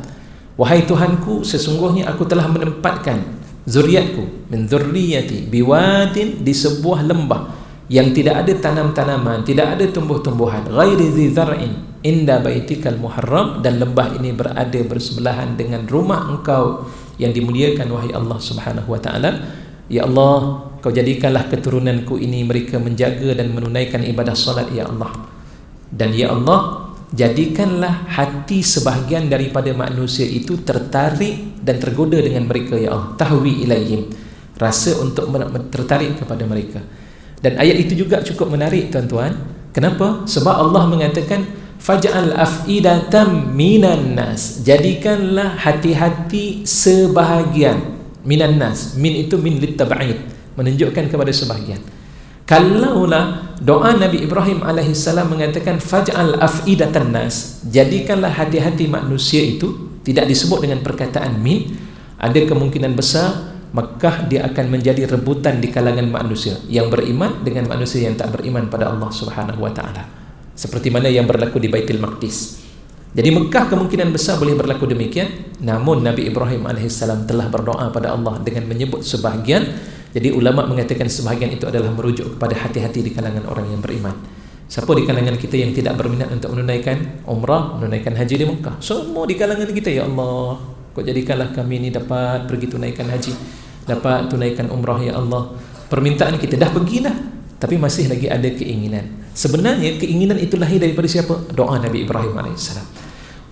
Wahai Tuhanku, sesungguhnya aku telah menempatkan zuriatku min dhurriyyati biwadin, di sebuah lembah yang tidak ada tanam-tanaman, tidak ada tumbuh-tumbuhan, ghairi dhi dhar'in inda baitikal muharram, dan lembah ini berada bersebelahan dengan rumah engkau yang dimuliakan, wahai Allah Subhanahu wa taala. Ya Allah, kau jadikanlah keturunanku ini mereka menjaga dan menunaikan ibadah salat, ya Allah. Dan ya Allah, jadikanlah hati sebahagian daripada manusia itu tertarik dan tergoda dengan mereka, ya Allah. Tahwi ilaihim, rasa untuk tertarik kepada mereka. Dan ayat itu juga cukup menarik, tuan-tuan. Kenapa? Sebab Allah mengatakan faj'al af'idatan minan nas, jadikanlah hati-hati sebahagian minan nas. Min itu min litab'id, menunjukkan kepada sebahagian. Kalaulah doa Nabi Ibrahim alaihissalam mengatakan faj'al af'idatan nas, jadikanlah hati-hati manusia itu, tidak disebut dengan perkataan min, ada kemungkinan besar Makkah dia akan menjadi rebutan di kalangan manusia yang beriman dengan manusia yang tak beriman pada Allah Subhanahu wa taala, seperti mana yang berlaku di Baitul Maqdis. Jadi Makkah kemungkinan besar boleh berlaku demikian. Namun Nabi Ibrahim alaihissalam telah berdoa pada Allah dengan menyebut sebahagian. Jadi ulama mengatakan sebahagian itu adalah merujuk kepada hati-hati di kalangan orang yang beriman. Siapa di kalangan kita yang tidak berminat untuk menunaikan umrah, menunaikan haji di Makkah? Semua di kalangan kita, ya Allah, kau jadikanlah kami ini dapat pergi tunaikan haji, dapat tunaikan umrah, ya Allah. Permintaan kita dah pergilah, tapi masih lagi ada keinginan. Sebenarnya keinginan itu lahir daripada siapa? Doa Nabi Ibrahim AS.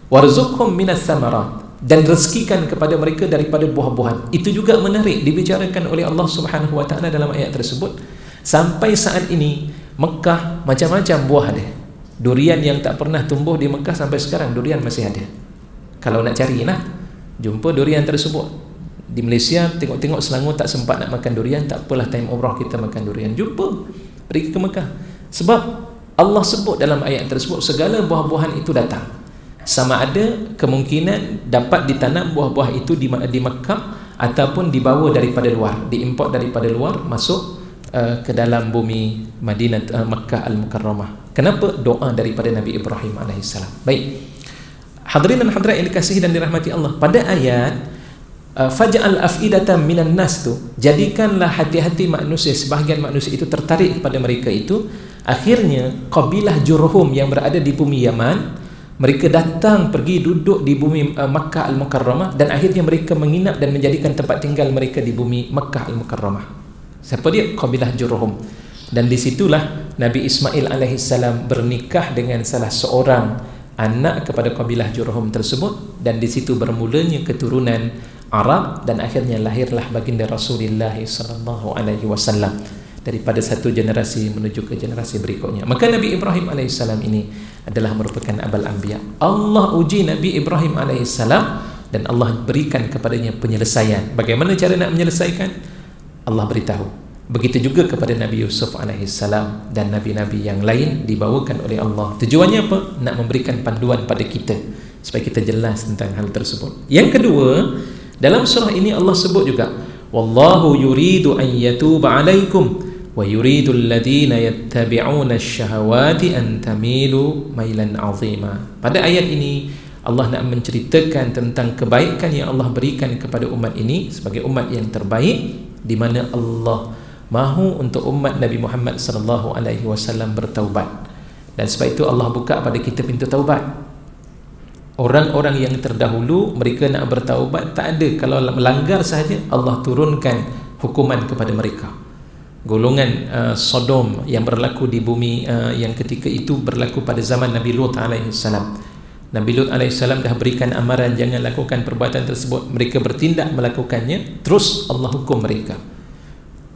Warzuqhum minas thamarat, dan rezekikan kepada mereka daripada buah-buahan. Itu juga menarik dibicarakan oleh Allah Subhanahu wa taala dalam ayat tersebut. Sampai saat ini Mekah macam-macam buah ada. Durian yang tak pernah tumbuh di Mekah sampai sekarang durian masih ada. Kalau nak cari lah, jumpa durian tersebut. Di Malaysia tengok-tengok Selangor tak sempat nak makan durian, tak apalah time umrah kita makan durian. Jumpa, pergi ke Mekah. Sebab Allah sebut dalam ayat tersebut segala buah-buahan itu datang. Sama ada kemungkinan dapat ditanam buah-buah itu di Mekah, ataupun dibawa daripada luar, diimport daripada luar masuk ke dalam bumi Madinah, Makkah Al-Mukarramah. Kenapa? Doa daripada Nabi Ibrahim alaihissalam. Baik, hadirin dan hadirat yang dikasihi dan dirahmati Allah, pada ayat faj'al af'idatan minan nas tu, jadikanlah hati-hati manusia, sebahagian manusia itu tertarik kepada mereka itu. Akhirnya kabilah Jurhum yang berada di bumi Yaman, mereka datang pergi duduk di bumi Makkah Al-Mukarramah, dan akhirnya mereka menginap dan menjadikan tempat tinggal mereka di bumi Makkah Al-Mukarramah. Siapa dia? Kabilah Jurhum. Dan disitulah Nabi Ismail alaihissalam bernikah dengan salah seorang anak kepada kabilah Jurhum tersebut, dan di situ bermulanya keturunan Arab, dan akhirnya lahirlah baginda Rasulullah sallallahu alaihi wasallam daripada satu generasi menuju ke generasi berikutnya. Maka Nabi Ibrahim alaihissalam ini adalah merupakan abal anbiya. Allah uji Nabi Ibrahim alaihissalam dan Allah berikan kepadanya penyelesaian. Bagaimana cara nak menyelesaikan? Allah beritahu. Begitu juga kepada Nabi Yusuf alaihissalam dan nabi-nabi yang lain dibawakan oleh Allah. Tujuannya apa? Nak memberikan panduan pada kita supaya kita jelas tentang hal tersebut. Yang kedua, dalam surah ini Allah sebut juga, wallahu yuridu an yatuba alaikum wa yuridu alladhina yattabi'una asy-syahawati an tamilu mailan 'azima. Pada ayat ini Allah nak menceritakan tentang kebaikan yang Allah berikan kepada umat ini sebagai umat yang terbaik, di mana Allah mahu untuk umat Nabi Muhammad sallallahu alaihi wasallam bertaubat. Dan sebab itu Allah buka pada kita pintu taubat. Orang-orang yang terdahulu mereka nak bertaubat tak ada, kalau melanggar sahaja Allah turunkan hukuman kepada mereka. Golongan Sodom yang berlaku di bumi yang ketika itu berlaku pada zaman Nabi Lut alaihissalam. Nabi Lut alaihissalam dah berikan amaran jangan lakukan perbuatan tersebut, mereka bertindak melakukannya, terus Allah hukum mereka.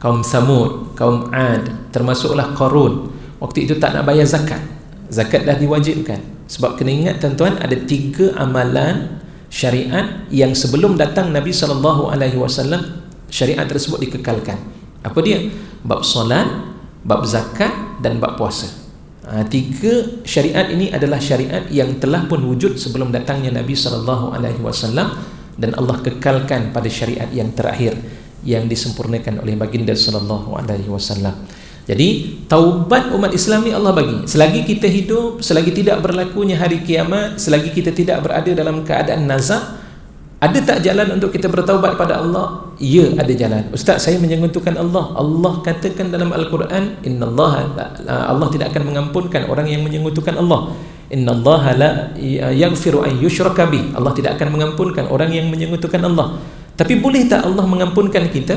Kaum Samud, kaum Ad, termasuklah Qarun, waktu itu tak nak bayar zakat. Zakat dah diwajibkan. Sebab kena ingat tuan-tuan, ada 3 amalan syariat yang sebelum datang Nabi SAW syariat tersebut dikekalkan. Apa dia? Bab solat, bab zakat dan bab puasa. 3 syariat ini adalah syariat yang telah pun wujud sebelum datangnya Nabi SAW, dan Allah kekalkan pada syariat yang terakhir yang disempurnakan oleh baginda SAW. Jadi taubat umat Islam ni Allah bagi. Selagi kita hidup, selagi tidak berlakunya hari kiamat, selagi kita tidak berada dalam keadaan nazak, ada tak jalan untuk kita bertaubat pada Allah? Ya, ada jalan. Ustaz, saya menyentuhkan Allah. Allah katakan dalam Al-Quran, Allah tidak akan mengampunkan orang yang menyentuhkan Allah. Innallaha la yaghfiru an yushraka bih. Allah tidak akan mengampunkan orang yang menyentuhkan Allah. Tapi boleh tak Allah mengampunkan kita?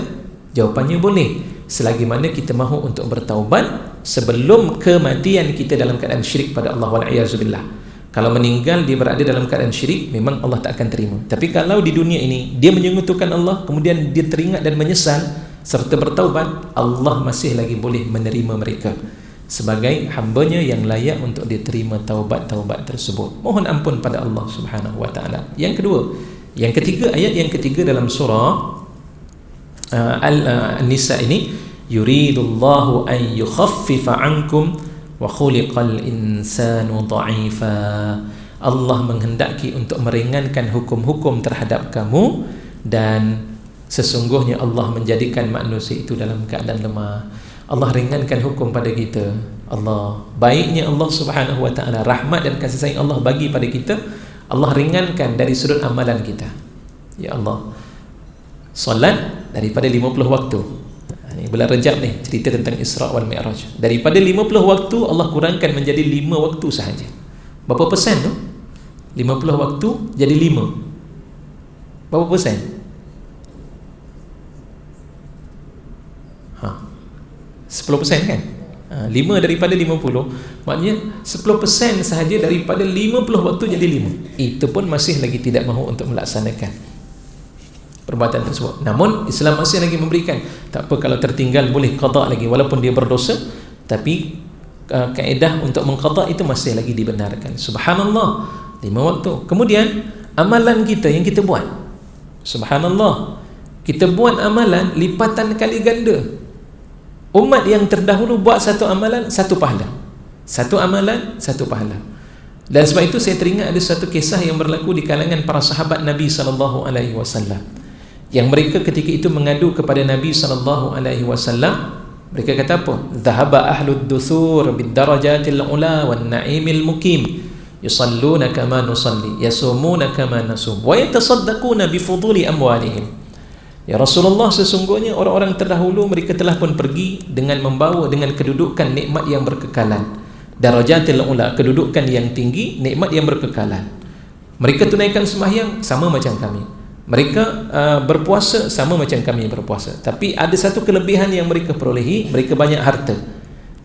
Jawapannya boleh, selagi mana kita mahu untuk bertaubat sebelum kematian kita dalam keadaan syirik pada Allah, wal'iyazubillah. Kalau meninggal dia berada dalam keadaan syirik, memang Allah tak akan terima. Tapi kalau di dunia ini dia menyekutukan Allah, kemudian dia teringat dan menyesal serta bertaubat, Allah masih lagi boleh menerima mereka sebagai hambanya yang layak untuk diterima taubat-taubat tersebut. Mohon ampun pada Allah Subhanahu wa taala. Yang kedua, yang ketiga, ayat yang ketiga dalam surah An-Nisa ini, yuridullahu an yukhaffifa ankum wa khuliqal insanu dha'ifa. Allah menghendaki untuk meringankan hukum-hukum terhadap kamu, dan sesungguhnya Allah menjadikan manusia itu dalam keadaan lemah. Allah ringankan hukum pada kita. Allah, baiknya Allah Subhanahu wa taala, rahmat dan kasih sayang Allah bagi pada kita, Allah ringankan dari sudut amalan kita. Ya Allah, solat daripada 50 waktu. Ini bulan Rajab ni, cerita tentang Isra wal Mi'raj. Daripada 50 waktu Allah kurangkan menjadi 5 waktu sahaja. Berapa persen tu? 50 waktu jadi 5. Berapa persen? 10% kan? 5 daripada 50, maknanya 10% sahaja daripada 50 waktu jadi 5. Itu pun masih lagi tidak mahu untuk melaksanakan perbuatan tersebut. Namun Islam masih lagi memberikan, tak apa kalau tertinggal boleh qada lagi walaupun dia berdosa, tapi kaedah untuk mengqada itu masih lagi dibenarkan. Subhanallah, 5 waktu. Kemudian amalan kita yang kita buat, subhanallah, kita buat amalan lipatan kali ganda. Umat yang terdahulu buat satu amalan, satu pahala. Satu amalan, satu pahala. Dan sebab itu saya teringat ada satu kisah yang berlaku di kalangan para sahabat Nabi SAW. Yang mereka ketika itu mengadu kepada Nabi SAW, mereka kata apa? Dhahaba ahlud dusur bid darajatil ula wan na'imil mukim, yusalluna kama nusalli, yasumuna kama nasum, wa yatasaddaquna bi fuduli amwalihim. Ya Rasulullah, sesungguhnya orang-orang terdahulu mereka telah pun pergi dengan membawa dengan kedudukan nikmat yang berkekalan. Darajatil ula, kedudukan yang tinggi, nikmat yang berkekalan. Mereka tunaikan sembahyang sama macam kami. Mereka berpuasa sama macam kami berpuasa. Tapi ada satu kelebihan yang mereka perolehi, mereka banyak harta.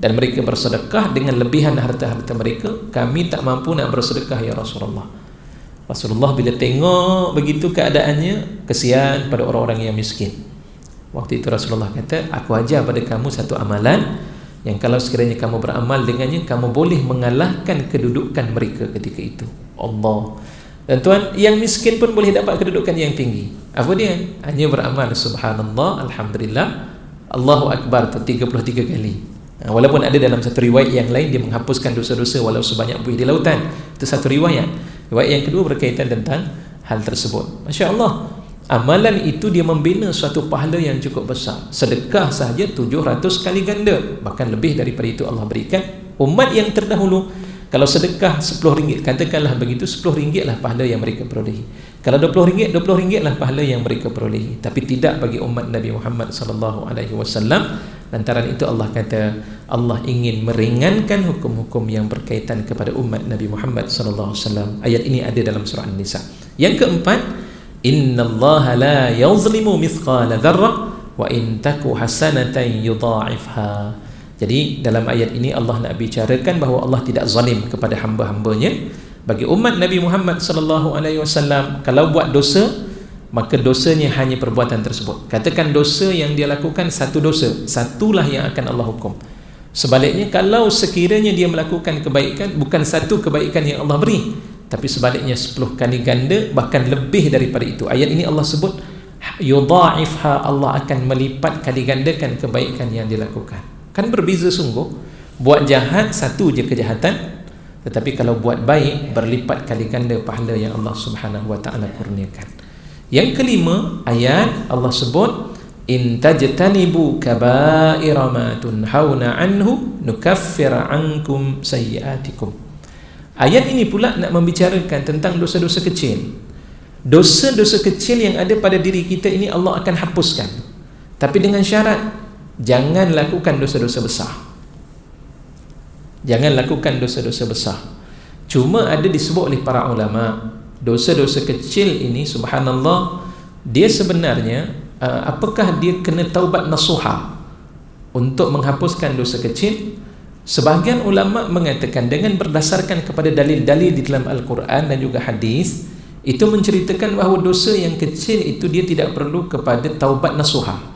Dan mereka bersedekah dengan lebihan harta-harta mereka. Kami tak mampu nak bersedekah ya Rasulullah. Rasulullah bila tengok begitu keadaannya, kesian pada orang-orang yang miskin. Waktu itu Rasulullah kata, aku ajar pada kamu satu amalan yang kalau sekiranya kamu beramal dengannya, kamu boleh mengalahkan kedudukan mereka ketika itu. Allah. Dan tuan, yang miskin pun boleh dapat kedudukan yang tinggi. Apa dia? Hanya beramal subhanallah, alhamdulillah, Allahu Akbar tu 33 kali. Walaupun ada dalam satu riwayat yang lain dia menghapuskan dosa-dosa walau sebanyak buih di lautan. Itu satu riwayat. Riwayat yang kedua berkaitan tentang hal tersebut. Masya Allah, amalan itu dia membina suatu pahala yang cukup besar. Sedekah sahaja 700 kali ganda, bahkan lebih daripada itu Allah berikan. Umat yang terdahulu, kalau sedekah RM10, katakanlah begitu, RM10 lah pahala yang mereka perolehi. Kalau RM20, RM20 lah pahala yang mereka perolehi. Tapi tidak bagi umat Nabi Muhammad SAW. Lantaran itu Allah kata, Allah ingin meringankan hukum-hukum yang berkaitan kepada umat Nabi Muhammad SAW. Ayat ini ada dalam surah An-Nisa. Yang keempat, innallaha la yazlimu mithqala dzarrah wa in taku hasanatan yudha'ifha. Jadi dalam ayat ini Allah nak bicarakan bahawa Allah tidak zalim kepada hamba-hambanya. Bagi umat Nabi Muhammad SAW, kalau buat dosa, maka dosanya hanya perbuatan tersebut. Katakan dosa yang dia lakukan satu dosa, satulah yang akan Allah hukum. Sebaliknya, kalau sekiranya dia melakukan kebaikan, bukan satu kebaikan yang Allah beri, tapi sebaliknya 10 kali ganda, bahkan lebih daripada itu. Ayat ini Allah sebut yudha'ifha, Allah akan melipat kali gandakan kebaikan yang dilakukan. Kan berbeza sungguh. Buat jahat satu je kejahatan, tetapi kalau buat baik berlipat kali ganda pahala yang Allah Subhanahu wa taala kurniakan. Yang kelima, ayat Allah sebut in tajtanibu kaba'ira ma tunhauna anhu nukaffir ankum sayyi'atikum. Ayat ini pula nak membicarakan tentang dosa-dosa kecil. Dosa-dosa kecil yang ada pada diri kita ini Allah akan hapuskan. Tapi dengan syarat, jangan lakukan dosa-dosa besar. Jangan lakukan dosa-dosa besar. Cuma ada disebut oleh para ulama, dosa-dosa kecil ini subhanallah, dia sebenarnya apakah dia kena taubat nasuha untuk menghapuskan dosa kecil? Sebahagian ulama mengatakan dengan berdasarkan kepada dalil-dalil di dalam Al-Quran dan juga hadis, itu menceritakan bahawa dosa yang kecil itu dia tidak perlu kepada taubat nasuha.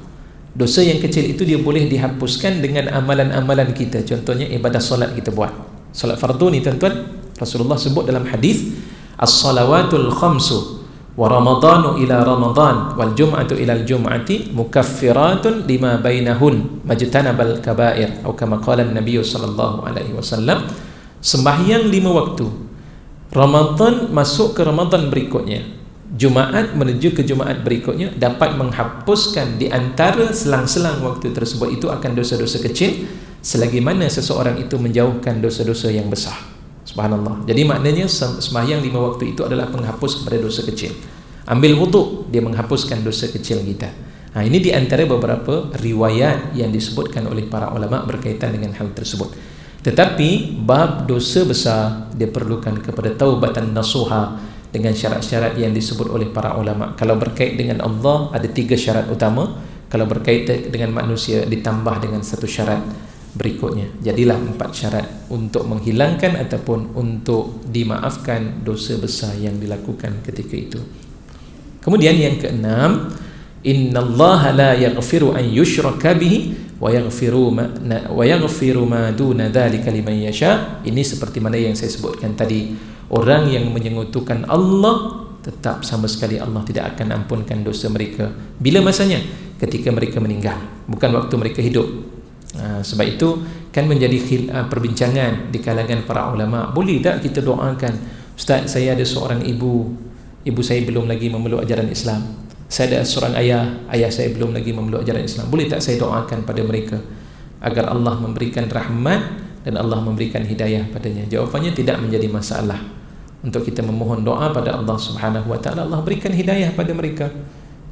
Dosa yang kecil itu dia boleh dihapuskan dengan amalan-amalan kita. Contohnya ibadah solat kita buat. Solat fardu ni tuan-tuan, Rasulullah sebut dalam hadis, as-salawatul khamsu wa ramadanu ila ramadan wal jum'atu ila al-jum'ati mukaffiratun lima bainahun majtanabal kaba'ir, atau kama qala an-nabiy sallallahu alaihi wasallam. Sembahyang 5 waktu, Ramadan masuk ke Ramadan berikutnya, Jumaat menuju ke Jumaat berikutnya, dapat menghapuskan di antara selang-selang waktu tersebut itu akan dosa-dosa kecil, selagi mana seseorang itu menjauhkan dosa-dosa yang besar. Subhanallah. Jadi maknanya sembahyang 5 waktu itu adalah penghapus kepada dosa kecil. Ambil wuduk, dia menghapuskan dosa kecil kita. Ini di antara beberapa riwayat yang disebutkan oleh para ulama berkaitan dengan hal tersebut. Tetapi bab dosa besar dia perlukan kepada taubatan nasuha dengan syarat-syarat yang disebut oleh para ulama. Kalau berkait dengan Allah ada 3 syarat utama. Kalau berkait dengan manusia ditambah dengan 1 syarat berikutnya. Jadilah 4 syarat untuk menghilangkan ataupun untuk dimaafkan dosa besar yang dilakukan ketika itu. Kemudian yang keenam, innallaha la yaghfiru an yushraka bihi wa yaghfiru ma duna dzalika liman yasha. Ini seperti mana yang saya sebutkan tadi, orang yang menyekutukan Allah tetap sama sekali Allah tidak akan ampunkan dosa mereka. Bila masanya? Ketika mereka meninggal, bukan waktu mereka hidup. Sebab itu kan menjadi perbincangan di kalangan para ulama, boleh tak kita doakan, Ustaz, saya ada seorang ibu saya belum lagi memeluk ajaran Islam, Saya ada seorang ayah saya belum lagi memeluk ajaran Islam. Boleh tak saya doakan pada mereka agar Allah memberikan rahmat dan Allah memberikan hidayah padanya? Jawapannya tidak menjadi masalah untuk kita memohon doa pada Allah Subhanahu wa taala, Allah berikan hidayah pada mereka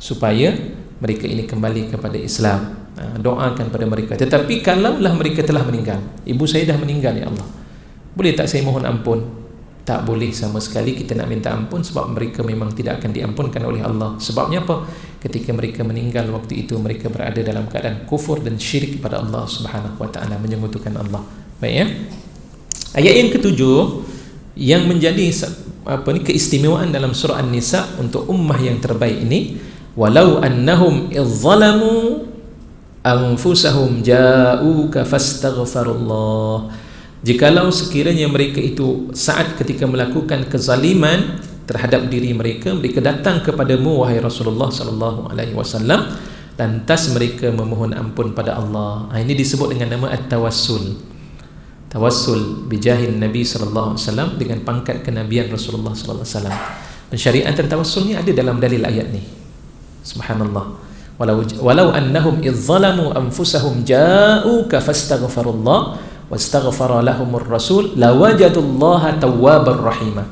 supaya mereka ini kembali kepada Islam. Doakan pada mereka. Tetapi kalaulah mereka telah meninggal, ibu saya dah meninggal ya Allah, boleh tak saya mohon ampun? Tak boleh sama sekali kita nak minta ampun, sebab mereka memang tidak akan diampunkan oleh Allah. Sebabnya apa? Ketika mereka meninggal waktu itu, mereka berada dalam keadaan kufur dan syirik kepada Allah Subhanahu wa taala, menyekutukan Allah. Baik ya. Ayat yang ketujuh yang menjadi keistimewaan dalam surah An-Nisa untuk ummah yang terbaik ini, walau annahum izzalamu anfusahum ja'uka fastaghfirullah. Jikalau sekiranya mereka itu saat ketika melakukan kezaliman terhadap diri mereka, mereka datang kepadamu wahai Rasulullah sallallahu alaihi wasallam, lantas mereka memohon ampun pada Allah. Ini disebut dengan nama at-tawassul. Tawassul bijahin Nabi sallallahu alaihi wasallam, dengan pangkat kenabian Rasulullah sallallahu alaihi wasallam. Pensyariatan tawassul ni ada dalam dalil ayat ni. Subhanallah. Walau annahum izzalamu anfusahum ja'uka fastaghfirullah wastaghfara lahumur rasul lawajadullaha tawwabar rahimah.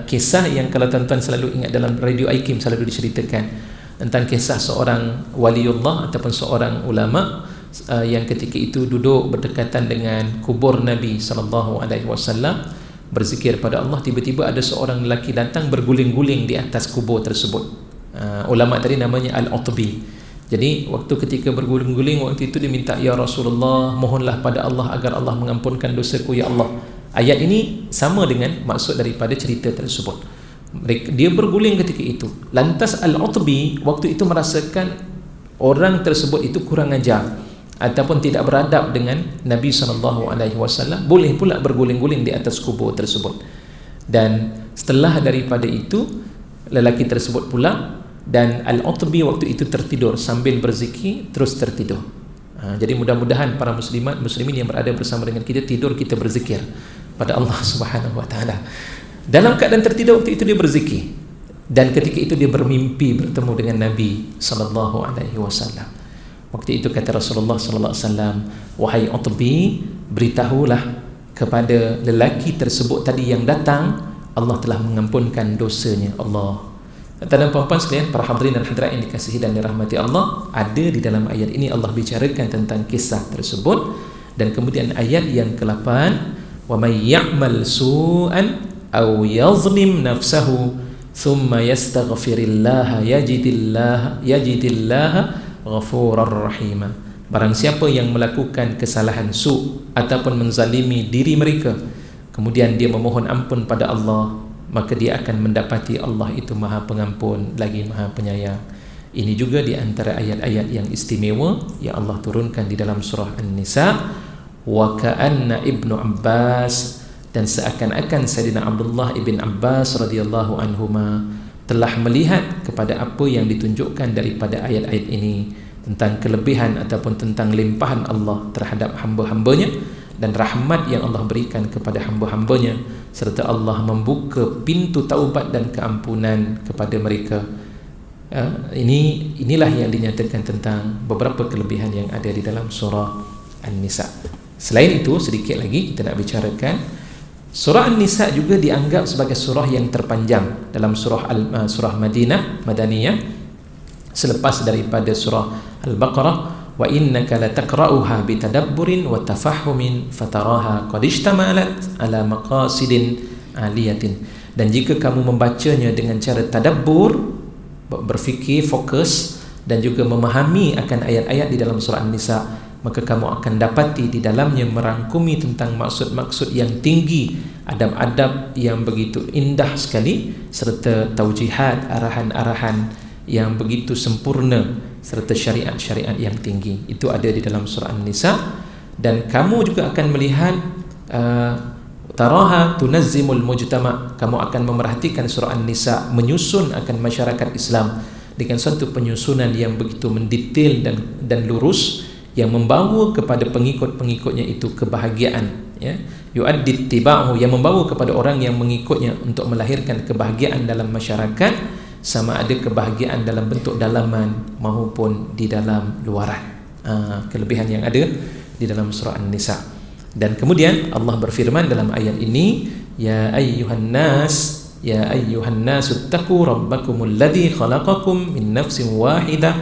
Kisah yang kalau tuan-tuan selalu ingat dalam Radio Aikim selalu diceritakan tentang kisah seorang waliullah ataupun seorang ulama yang ketika itu duduk berdekatan dengan kubur Nabi sallallahu alaihi wasallam berzikir pada Allah. Tiba-tiba ada seorang lelaki datang berguling-guling di atas kubur tersebut. Ulama tadi namanya Al-Utbi. Jadi waktu ketika berguling-guling waktu itu dia minta, ya Rasulullah, mohonlah pada Allah agar Allah mengampunkan dosaku ya Allah. Ayat ini sama dengan maksud daripada cerita tersebut. Dia berguling ketika itu. Lantas Al-Utbi waktu itu merasakan orang tersebut itu kurang ajar ataupun tidak beradab dengan Nabi SAW, boleh pula berguling-guling di atas kubur tersebut. Dan setelah daripada itu lelaki tersebut pulang, dan Al-Utbi waktu itu tertidur sambil berzikir, terus tertidur. Jadi mudah-mudahan para muslimin yang berada bersama dengan kita tidur, kita berzikir pada Allah Subhanahu wa taala. Dalam keadaan tertidur waktu itu dia berzikir, dan ketika itu dia bermimpi bertemu dengan Nabi sallallahu alaihi wasallam. Waktu itu kata Rasulullah sallallahu alaihi wasallam, wahai Utbi, beritahulah kepada lelaki tersebut tadi yang datang, Allah telah mengampunkan dosanya. Allah. Tuan-tuan dan puan-puan sekalian, para hadirin dan hadirat yang dikasihi dan dirahmati Allah, ada di dalam ayat ini Allah bicarakan tentang kisah tersebut. Dan kemudian ayat yang ke-8, wa may ya'mal su'an aw yazlim nafsahu thumma yastaghfirillaha yajidillaha ghafurar rahima. Barang siapa yang melakukan kesalahan ataupun menzalimi diri mereka, kemudian dia memohon ampun pada Allah, maka dia akan mendapati Allah itu Maha Pengampun lagi Maha Penyayang. Ini juga di antara ayat-ayat yang istimewa yang Allah turunkan di dalam surah An-Nisa. Wa ka'anna Ibnu Abbas, dan seakan-akan Sayyidina Abdullah ibn Abbas radhiyallahu anhuma telah melihat kepada apa yang ditunjukkan daripada ayat-ayat ini tentang kelebihan ataupun tentang limpahan Allah terhadap hamba-hambanya dan rahmat yang Allah berikan kepada hamba-hambanya, serta Allah membuka pintu taubat dan keampunan kepada mereka. Inilah yang dinyatakan tentang beberapa kelebihan yang ada di dalam surah An-Nisa. Selain itu, sedikit lagi kita nak bicarakan, surah An-Nisa juga dianggap sebagai surah yang terpanjang dalam surah Madaniyah selepas daripada surah Al-Baqarah. Wa innaka lataqra'uha bitadabburin wa tafahhumin fataraha qad ishtamalat ala maqasidin aliyatin. Dan jika kamu membacanya dengan cara tadabbur, berfikir fokus, dan juga memahami akan ayat-ayat di dalam surah An-Nisa, maka kamu akan dapati di dalamnya merangkumi tentang maksud-maksud yang tinggi, adab-adab yang begitu indah sekali, serta taujihat, arahan-arahan yang begitu sempurna, serta syariat-syariat yang tinggi. Itu ada di dalam surah An-Nisa. Dan kamu juga akan melihat taraha tunazzimul mujtama', kamu akan memerhatikan surah An-Nisa menyusun akan masyarakat Islam dengan satu penyusunan yang begitu mendetail dan lurus, yang membawa kepada pengikut-pengikutnya itu kebahagiaan, ya, yu'addi ittiba'u, yang membawa kepada orang yang mengikutnya untuk melahirkan kebahagiaan dalam masyarakat, sama ada kebahagiaan dalam bentuk dalaman maupun di dalam luaran. Kelebihan yang ada di dalam surah An-Nisa. Dan kemudian Allah berfirman dalam ayat ini, ya ayyuhan nas ittaqu rabbakumul ladzi khalaqakum min nafsin wahidah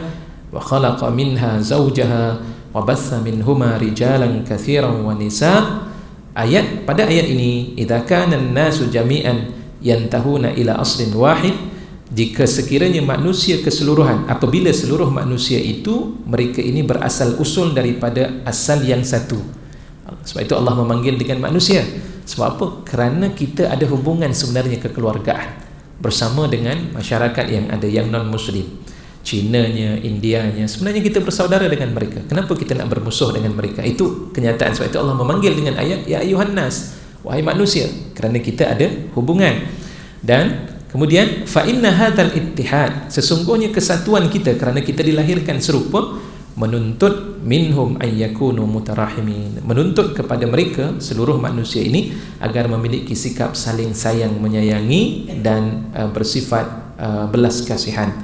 wa khalaqa minha zawjaha wa batha minhuma rijalan katsiran wa nisaa. Pada ayat ini, idza kana an-nasu jami'an yantahuna ila aslin wahid, jika sekiranya manusia keseluruhan, apabila seluruh manusia itu mereka ini berasal usul daripada asal yang satu. Sebab itu Allah memanggil dengan manusia. Sebab apa? Kerana kita ada hubungan sebenarnya kekeluargaan bersama dengan masyarakat yang ada, yang non-Muslim, Cinanya, Indianya, sebenarnya kita bersaudara dengan mereka. Kenapa kita nak bermusuh dengan mereka? Itu kenyataan. Sebab itu Allah memanggil dengan ayat ya ayyuhan nas, wahai manusia, kerana kita ada hubungan. Dan kemudian fa inna hadzal ittihad, sesungguhnya kesatuan kita kerana kita dilahirkan serupa, menuntut minhum ayyakunu mutarahimin, menuntut kepada mereka seluruh manusia ini agar memiliki sikap saling sayang menyayangi dan bersifat belas kasihan.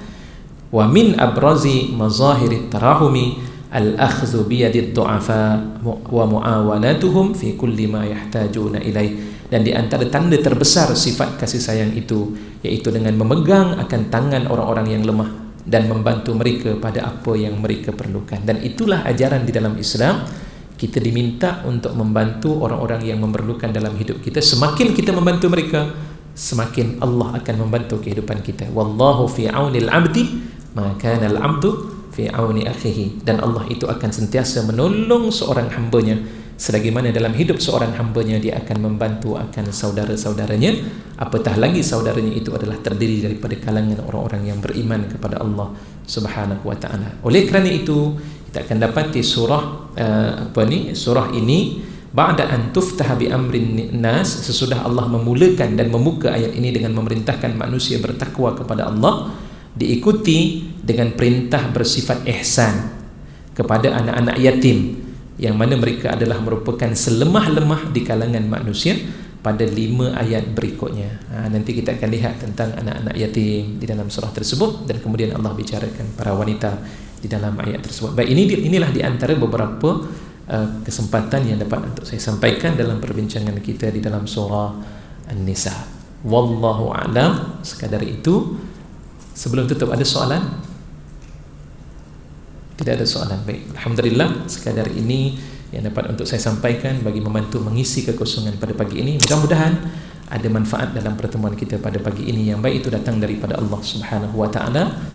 Wa min abrazi mazahirit tarahumi al-akhdhu bi yadid du'afa wa muawanatuhum fi kulli ma yahtajuna ilaih. Dan di antara tanda terbesar sifat kasih sayang itu, yaitu dengan memegang akan tangan orang-orang yang lemah dan membantu mereka pada apa yang mereka perlukan. Dan itulah ajaran di dalam Islam. Kita diminta untuk membantu orang-orang yang memerlukan dalam hidup kita. Semakin kita membantu mereka, semakin Allah akan membantu kehidupan kita. Wallahu fi aunil abdi ma kana al-abdu fi auni akhihi. Dan Allah itu akan sentiasa menolong seorang hambanya selagi mana dalam hidup seorang hambanya dia akan membantu akan saudara-saudaranya, apatah lagi saudaranya itu adalah terdiri daripada kalangan orang-orang yang beriman kepada Allah Subhanahu wa taala. Oleh kerana itu kita akan dapati surah surah ini ba'da an tuftah bi amrin nas, sesudah Allah memulakan dan membuka ayat ini dengan memerintahkan manusia bertakwa kepada Allah, diikuti dengan perintah bersifat ihsan kepada anak-anak yatim, yang mana mereka adalah merupakan selemah-lemah di kalangan manusia pada 5 ayat berikutnya. Nanti kita akan lihat tentang anak-anak yatim di dalam surah tersebut, dan kemudian Allah bicarakan para wanita di dalam ayat tersebut. Baik, inilah di antara beberapa kesempatan yang dapat untuk saya sampaikan dalam perbincangan kita di dalam surah An-Nisa. Wallahu a'lam. Sekadar itu. Sebelum tutup, ada soalan? Tidak ada soalan. Baik, alhamdulillah, sekadar ini yang dapat untuk saya sampaikan bagi membantu mengisi kekosongan pada pagi ini. Mudah-mudahan ada manfaat dalam pertemuan kita pada pagi ini. Yang baik itu datang daripada Allah Subhanahu wa taala.